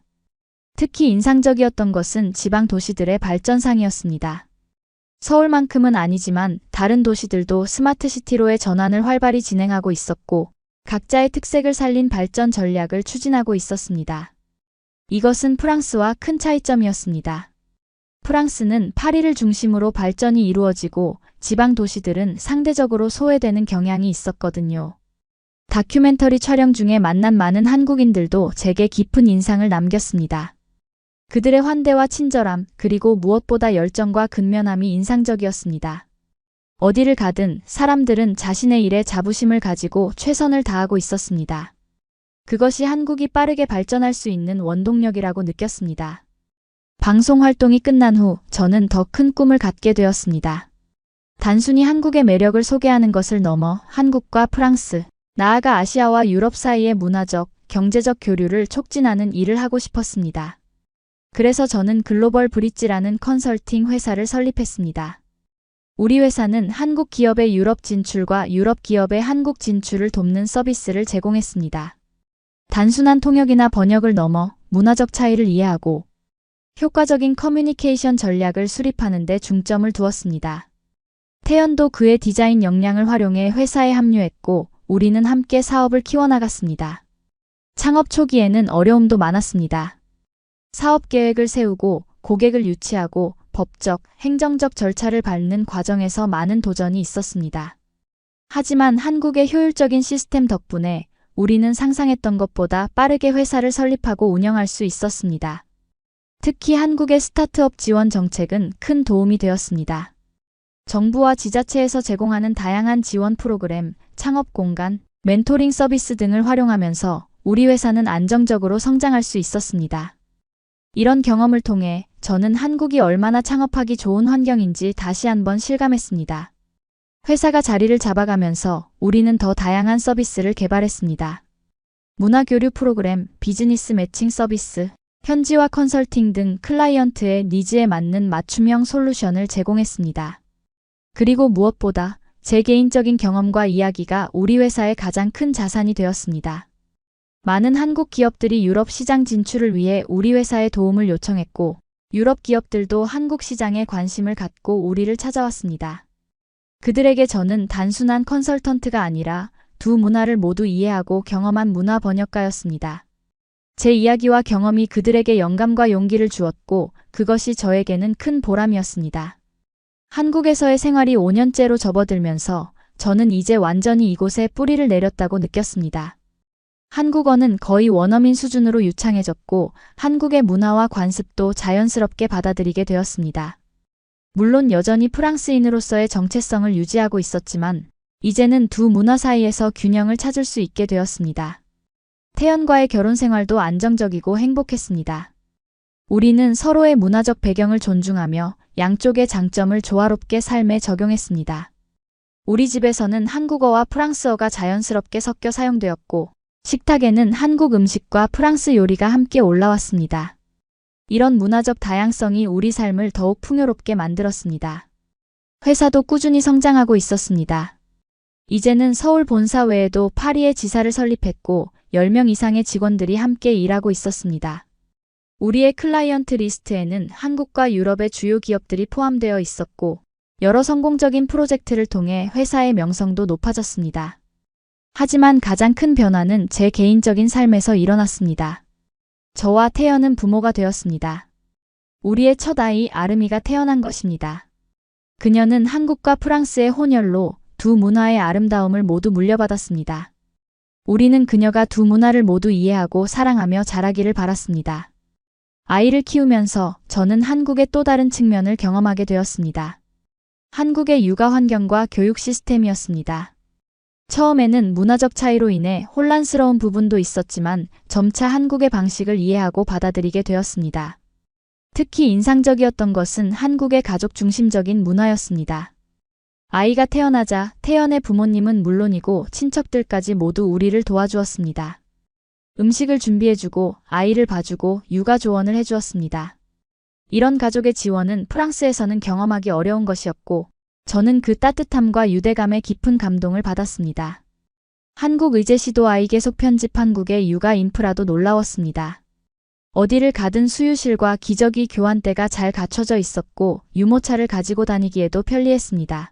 특히 인상적이었던 것은 지방 도시들의 발전상이었습니다. 서울만큼은 아니지만 다른 도시들도 스마트시티로의 전환을 활발히 진행하고 있었고, 각자의 특색을 살린 발전 전략을 추진하고 있었습니다. 이것은 프랑스와 큰 차이점이었습니다. 프랑스는 파리를 중심으로 발전이 이루어지고 지방 도시들은 상대적으로 소외되는 경향이 있었거든요. 다큐멘터리 촬영 중에 만난 많은 한국인들도 제게 깊은 인상을 남겼습니다. 그들의 환대와 친절함, 그리고 무엇보다 열정과 근면함이 인상적이었습니다. 어디를 가든 사람들은 자신의 일에 자부심을 가지고 최선을 다하고 있었습니다. 그것이 한국이 빠르게 발전할 수 있는 원동력이라고 느꼈습니다. 방송 활동이 끝난 후 저는 더 큰 꿈을 갖게 되었습니다. 단순히 한국의 매력을 소개하는 것을 넘어 한국과 프랑스, 나아가 아시아와 유럽 사이의 문화적, 경제적 교류를 촉진하는 일을 하고 싶었습니다. 그래서 저는 글로벌 브릿지라는 컨설팅 회사를 설립했습니다. 우리 회사는 한국 기업의 유럽 진출과 유럽 기업의 한국 진출을 돕는 서비스를 제공했습니다. 단순한 통역이나 번역을 넘어 문화적 차이를 이해하고 효과적인 커뮤니케이션 전략을 수립하는 데 중점을 두었습니다. 태연도 그의 디자인 역량을 활용해 회사에 합류했고, 우리는 함께 사업을 키워나갔습니다. 창업 초기에는 어려움도 많았습니다. 사업 계획을 세우고 고객을 유치하고 법적, 행정적 절차를 밟는 과정에서 많은 도전이 있었습니다. 하지만 한국의 효율적인 시스템 덕분에 우리는 상상했던 것보다 빠르게 회사를 설립하고 운영할 수 있었습니다. 특히 한국의 스타트업 지원 정책은 큰 도움이 되었습니다. 정부와 지자체에서 제공하는 다양한 지원 프로그램, 창업 공간, 멘토링 서비스 등을 활용하면서 우리 회사는 안정적으로 성장할 수 있었습니다. 이런 경험을 통해 저는 한국이 얼마나 창업하기 좋은 환경인지 다시 한번 실감했습니다. 회사가 자리를 잡아가면서 우리는 더 다양한 서비스를 개발했습니다. 문화교류 프로그램, 비즈니스 매칭 서비스, 현지화 컨설팅 등 클라이언트의 니즈에 맞는 맞춤형 솔루션을 제공했습니다. 그리고 무엇보다 제 개인적인 경험과 이야기가 우리 회사의 가장 큰 자산이 되었습니다. 많은 한국 기업들이 유럽 시장 진출을 위해 우리 회사의 도움을 요청했고, 유럽 기업들도 한국 시장에 관심을 갖고 우리를 찾아왔습니다. 그들에게 저는 단순한 컨설턴트가 아니라 두 문화를 모두 이해하고 경험한 문화 번역가였습니다. 제 이야기와 경험이 그들에게 영감과 용기를 주었고, 그것이 저에게는 큰 보람이었습니다. 한국에서의 생활이 5년째로 접어들면서 저는 이제 완전히 이곳에 뿌리를 내렸다고 느꼈습니다. 한국어는 거의 원어민 수준으로 유창해졌고, 한국의 문화와 관습도 자연스럽게 받아들이게 되었습니다. 물론 여전히 프랑스인으로서의 정체성을 유지하고 있었지만, 이제는 두 문화 사이에서 균형을 찾을 수 있게 되었습니다. 태연과의 결혼 생활도 안정적이고 행복했습니다. 우리는 서로의 문화적 배경을 존중하며 양쪽의 장점을 조화롭게 삶에 적용했습니다. 우리 집에서는 한국어와 프랑스어가 자연스럽게 섞여 사용되었고, 식탁에는 한국 음식과 프랑스 요리가 함께 올라왔습니다. 이런 문화적 다양성이 우리 삶을 더욱 풍요롭게 만들었습니다. 회사도 꾸준히 성장하고 있었습니다. 이제는 서울 본사 외에도 파리에 지사를 설립했고 10명 이상의 직원들이 함께 일하고 있었습니다. 우리의 클라이언트 리스트에는 한국과 유럽의 주요 기업들이 포함되어 있었고 여러 성공적인 프로젝트를 통해 회사의 명성도 높아졌습니다. 하지만 가장 큰 변화는 제 개인적인 삶에서 일어났습니다. 저와 태연은 부모가 되었습니다. 우리의 첫 아이 아름이가 태어난 것입니다. 그녀는 한국과 프랑스의 혼혈로 두 문화의 아름다움을 모두 물려받았습니다. 우리는 그녀가 두 문화를 모두 이해하고 사랑하며 자라기를 바랐습니다. 아이를 키우면서 저는 한국의 또 다른 측면을 경험하게 되었습니다. 한국의 육아 환경과 교육 시스템이었습니다. 처음에는 문화적 차이로 인해 혼란스러운 부분도 있었지만 점차 한국의 방식을 이해하고 받아들이게 되었습니다. 특히 인상적이었던 것은 한국의 가족 중심적인 문화였습니다. 아이가 태어나자 태연의 부모님은 물론이고 친척들까지 모두 우리를 도와주었습니다. 음식을 준비해주고 아이를 봐주고 육아 조언을 해주었습니다. 이런 가족의 지원은 프랑스에서는 경험하기 어려운 것이었고 저는 그 따뜻함과 유대감에 깊은 감동을 받았습니다. 한국 의제시도 아이 계속 편집 한국의 육아 인프라도 놀라웠습니다. 어디를 가든 수유실과 기저귀 교환대가 잘 갖춰져 있었고 유모차를 가지고 다니기에도 편리했습니다.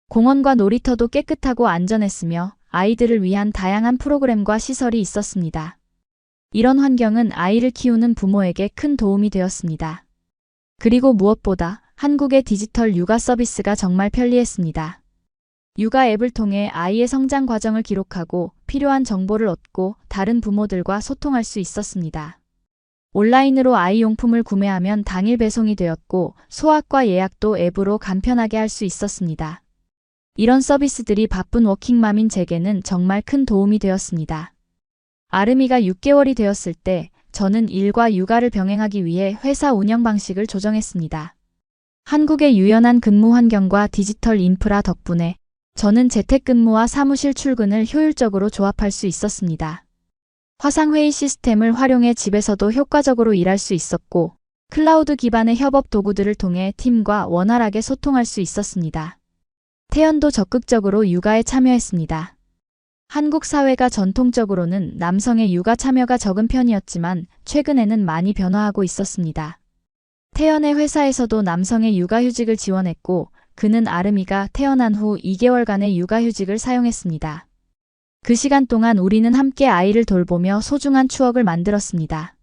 공원과 놀이터도 깨끗하고 안전했으며 아이들을 위한 다양한 프로그램과 시설이 있었습니다. 이런 환경은 아이를 키우는 부모에게 큰 도움이 되었습니다. 그리고 무엇보다 한국의 디지털 육아 서비스가 정말 편리했습니다. 육아 앱을 통해 아이의 성장 과정을 기록하고 필요한 정보를 얻고 다른 부모들과 소통할 수 있었습니다. 온라인으로 아이 용품을 구매하면 당일 배송이 되었고 소아과 예약도 앱으로 간편하게 할 수 있었습니다. 이런 서비스들이 바쁜 워킹맘인 제게는 정말 큰 도움이 되었습니다. 아름이가 6개월이 되었을 때 저는 일과 육아를 병행하기 위해 회사 운영 방식을 조정했습니다. 한국의 유연한 근무 환경과 디지털 인프라 덕분에 저는 재택근무와 사무실 출근을 효율적으로 조합할 수 있었습니다. 화상회의 시스템을 활용해 집에서도 효과적으로 일할 수 있었고 클라우드 기반의 협업 도구들을 통해 팀과 원활하게 소통할 수 있었습니다. 태연도 적극적으로 육아에 참여했습니다. 한국 사회가 전통적으로는 남성의 육아 참여가 적은 편이었지만 최근에는 많이 변화하고 있었습니다. 태연의 회사에서도 남성의 육아휴직을 지원했고 그는 아름이가 태어난 후 2개월간의 육아휴직을 사용했습니다. 그 시간 동안 우리는 함께 아이를 돌보며 소중한 추억을 만들었습니다.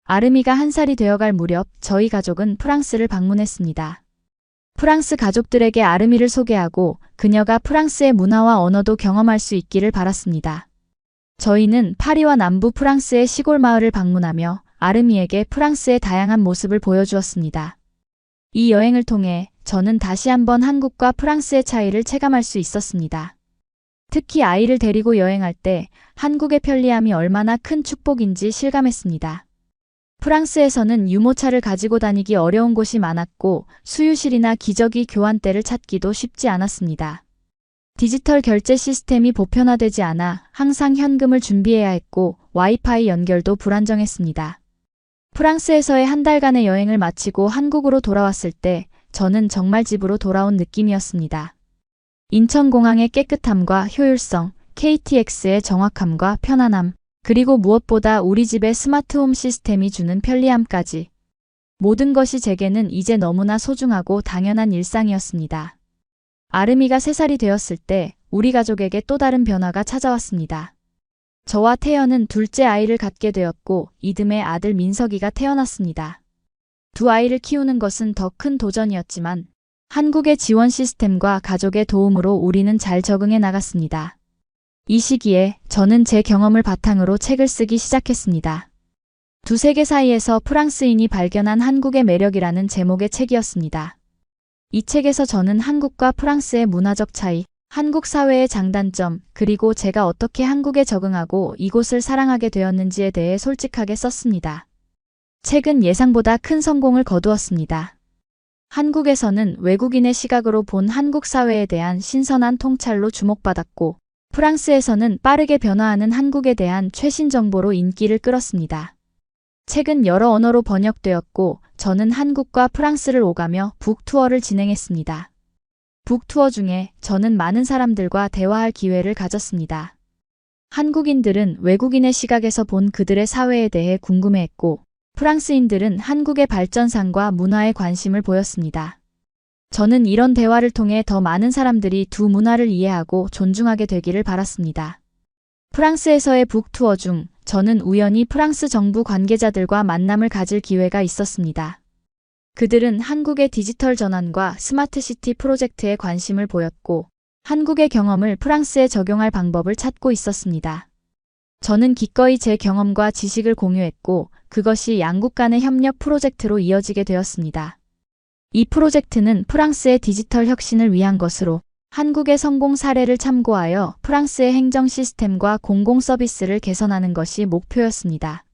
아름이가 1살이 되어갈 무렵 저희 가족은 프랑스를 방문했습니다. 프랑스 가족들에게 아름이를 소개하고 그녀가 프랑스의 문화와 언어도 경험할 수 있기를 바랐습니다. 저희는 파리와 남부 프랑스의 시골 마을을 방문하며 아름이에게 프랑스의 다양한 모습을 보여주었습니다. 이 여행을 통해 저는 다시 한번 한국과 프랑스의 차이를 체감할 수 있었습니다. 특히 아이를 데리고 여행할 때 한국의 편리함이 얼마나 큰 축복인지 실감했습니다. 프랑스에서는 유모차를 가지고 다니기 어려운 곳이 많았고 수유실이나 기저귀 교환대를 찾기도 쉽지 않았습니다. 디지털 결제 시스템이 보편화되지 않아 항상 현금을 준비해야 했고 와이파이 연결도 불안정했습니다. 프랑스에서의 1달간의 여행을 마치고 한국으로 돌아왔을 때 저는 정말 집으로 돌아온 느낌이었습니다. 인천공항의 깨끗함과 효율성, KTX의 정확함과 편안함, 그리고 무엇보다 우리 집의 스마트홈 시스템이 주는 편리함까지. 모든 것이 제게는 이제 너무나 소중하고 당연한 일상이었습니다. 아름이가 3살이 되었을 때 우리 가족에게 또 다른 변화가 찾아왔습니다. 저와 태연은 둘째 아이를 갖게 되었고 이듬해 아들 민석이가 태어났습니다. 두 아이를 키우는 것은 더 큰 도전이었지만 한국의 지원 시스템과 가족의 도움으로 우리는 잘 적응해 나갔습니다. 이 시기에 저는 제 경험을 바탕으로 책을 쓰기 시작했습니다. 두 세계 사이에서 프랑스인이 발견한 한국의 매력이라는 제목의 책이었습니다. 이 책에서 저는 한국과 프랑스의 문화적 차이, 한국 사회의 장단점, 그리고 제가 어떻게 한국에 적응하고 이곳을 사랑하게 되었는지에 대해 솔직하게 썼습니다. 책은 예상보다 큰 성공을 거두었습니다. 한국에서는 외국인의 시각으로 본 한국 사회에 대한 신선한 통찰로 주목받았고, 프랑스에서는 빠르게 변화하는 한국에 대한 최신 정보로 인기를 끌었습니다. 책은 여러 언어로 번역되었고, 저는 한국과 프랑스를 오가며 북투어를 진행했습니다. 북투어 중에 저는 많은 사람들과 대화할 기회를 가졌습니다. 한국인들은 외국인의 시각에서 본 그들의 사회에 대해 궁금해했고, 프랑스인들은 한국의 발전상과 문화에 관심을 보였습니다. 저는 이런 대화를 통해 더 많은 사람들이 두 문화를 이해하고 존중하게 되기를 바랐습니다. 프랑스에서의 북투어 중 저는 우연히 프랑스 정부 관계자들과 만남을 가질 기회가 있었습니다. 그들은 한국의 디지털 전환과 스마트시티 프로젝트에 관심을 보였고, 한국의 경험을 프랑스에 적용할 방법을 찾고 있었습니다. 저는 기꺼이 제 경험과 지식을 공유했고, 그것이 양국 간의 협력 프로젝트로 이어지게 되었습니다. 이 프로젝트는 프랑스의 디지털 혁신을 위한 것으로 한국의 성공 사례를 참고하여 프랑스의 행정 시스템과 공공 서비스를 개선하는 것이 목표였습니다.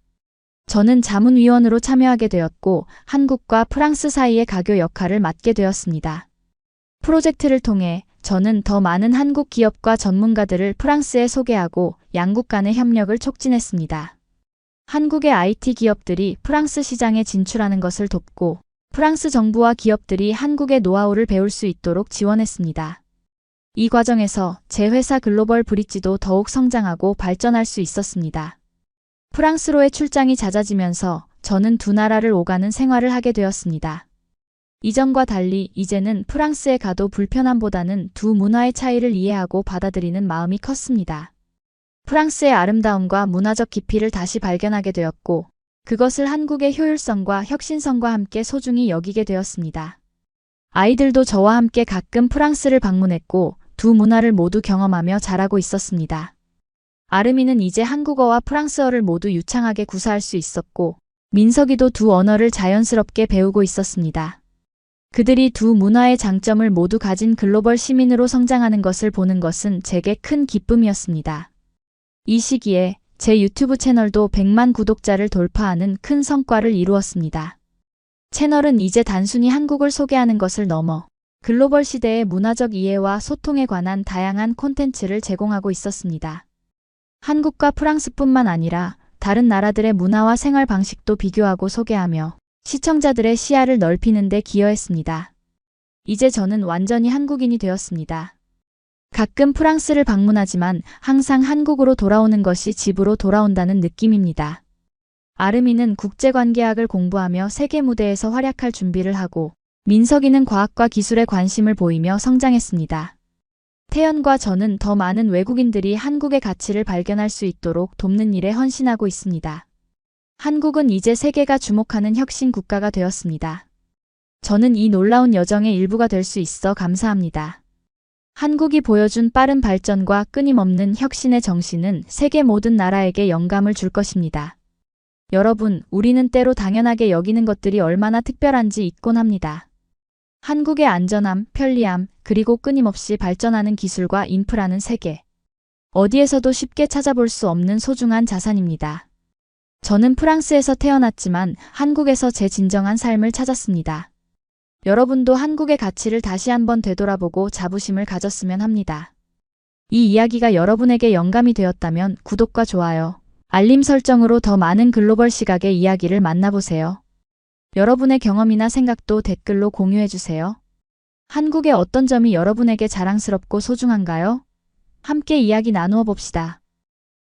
저는 자문위원으로 참여하게 되었고, 한국과 프랑스 사이의 가교 역할을 맡게 되었습니다. 프로젝트를 통해 저는 더 많은 한국 기업과 전문가들을 프랑스에 소개하고 양국 간의 협력을 촉진했습니다. 한국의 IT 기업들이 프랑스 시장에 진출하는 것을 돕고, 프랑스 정부와 기업들이 한국의 노하우를 배울 수 있도록 지원했습니다. 이 과정에서 제 회사 글로벌 브릿지도 더욱 성장하고 발전할 수 있었습니다. 프랑스로의 출장이 잦아지면서 저는 두 나라를 오가는 생활을 하게 되었습니다. 이전과 달리 이제는 프랑스에 가도 불편함보다는 두 문화의 차이를 이해하고 받아들이는 마음이 컸습니다. 프랑스의 아름다움과 문화적 깊이를 다시 발견하게 되었고, 그것을 한국의 효율성과 혁신성과 함께 소중히 여기게 되었습니다. 아이들도 저와 함께 가끔 프랑스를 방문했고, 두 문화를 모두 경험하며 자라고 있었습니다. 아르미는 이제 한국어와 프랑스어를 모두 유창하게 구사할 수 있었고, 민석이도 두 언어를 자연스럽게 배우고 있었습니다. 그들이 두 문화의 장점을 모두 가진 글로벌 시민으로 성장하는 것을 보는 것은 제게 큰 기쁨이었습니다. 이 시기에 제 유튜브 채널도 100만 구독자를 돌파하는 큰 성과를 이루었습니다. 채널은 이제 단순히 한국을 소개하는 것을 넘어 글로벌 시대의 문화적 이해와 소통에 관한 다양한 콘텐츠를 제공하고 있었습니다. 한국과 프랑스뿐만 아니라 다른 나라들의 문화와 생활 방식도 비교하고 소개하며 시청자들의 시야를 넓히는 데 기여했습니다. 이제 저는 완전히 한국인이 되었습니다. 가끔 프랑스를 방문하지만 항상 한국으로 돌아오는 것이 집으로 돌아온다는 느낌입니다. 아르미는 국제관계학을 공부하며 세계 무대에서 활약할 준비를 하고, 민석이는 과학과 기술에 관심을 보이며 성장했습니다. 태연과 저는 더 많은 외국인들이 한국의 가치를 발견할 수 있도록 돕는 일에 헌신하고 있습니다. 한국은 이제 세계가 주목하는 혁신 국가가 되었습니다. 저는 이 놀라운 여정의 일부가 될 수 있어 감사합니다. 한국이 보여준 빠른 발전과 끊임없는 혁신의 정신은 세계 모든 나라에게 영감을 줄 것입니다. 여러분, 우리는 때로 당연하게 여기는 것들이 얼마나 특별한지 잊곤 합니다. 한국의 안전함, 편리함, 그리고 끊임없이 발전하는 기술과 인프라는 세계 어디에서도 쉽게 찾아볼 수 없는 소중한 자산입니다. 저는 프랑스에서 태어났지만 한국에서 제 진정한 삶을 찾았습니다. 여러분도 한국의 가치를 다시 한번 되돌아보고 자부심을 가졌으면 합니다. 이 이야기가 여러분에게 영감이 되었다면 구독과 좋아요, 알림 설정으로 더 많은 글로벌 시각의 이야기를 만나보세요. 여러분의 경험이나 생각도 댓글로 공유해주세요. 한국의 어떤 점이 여러분에게 자랑스럽고 소중한가요? 함께 이야기 나누어 봅시다.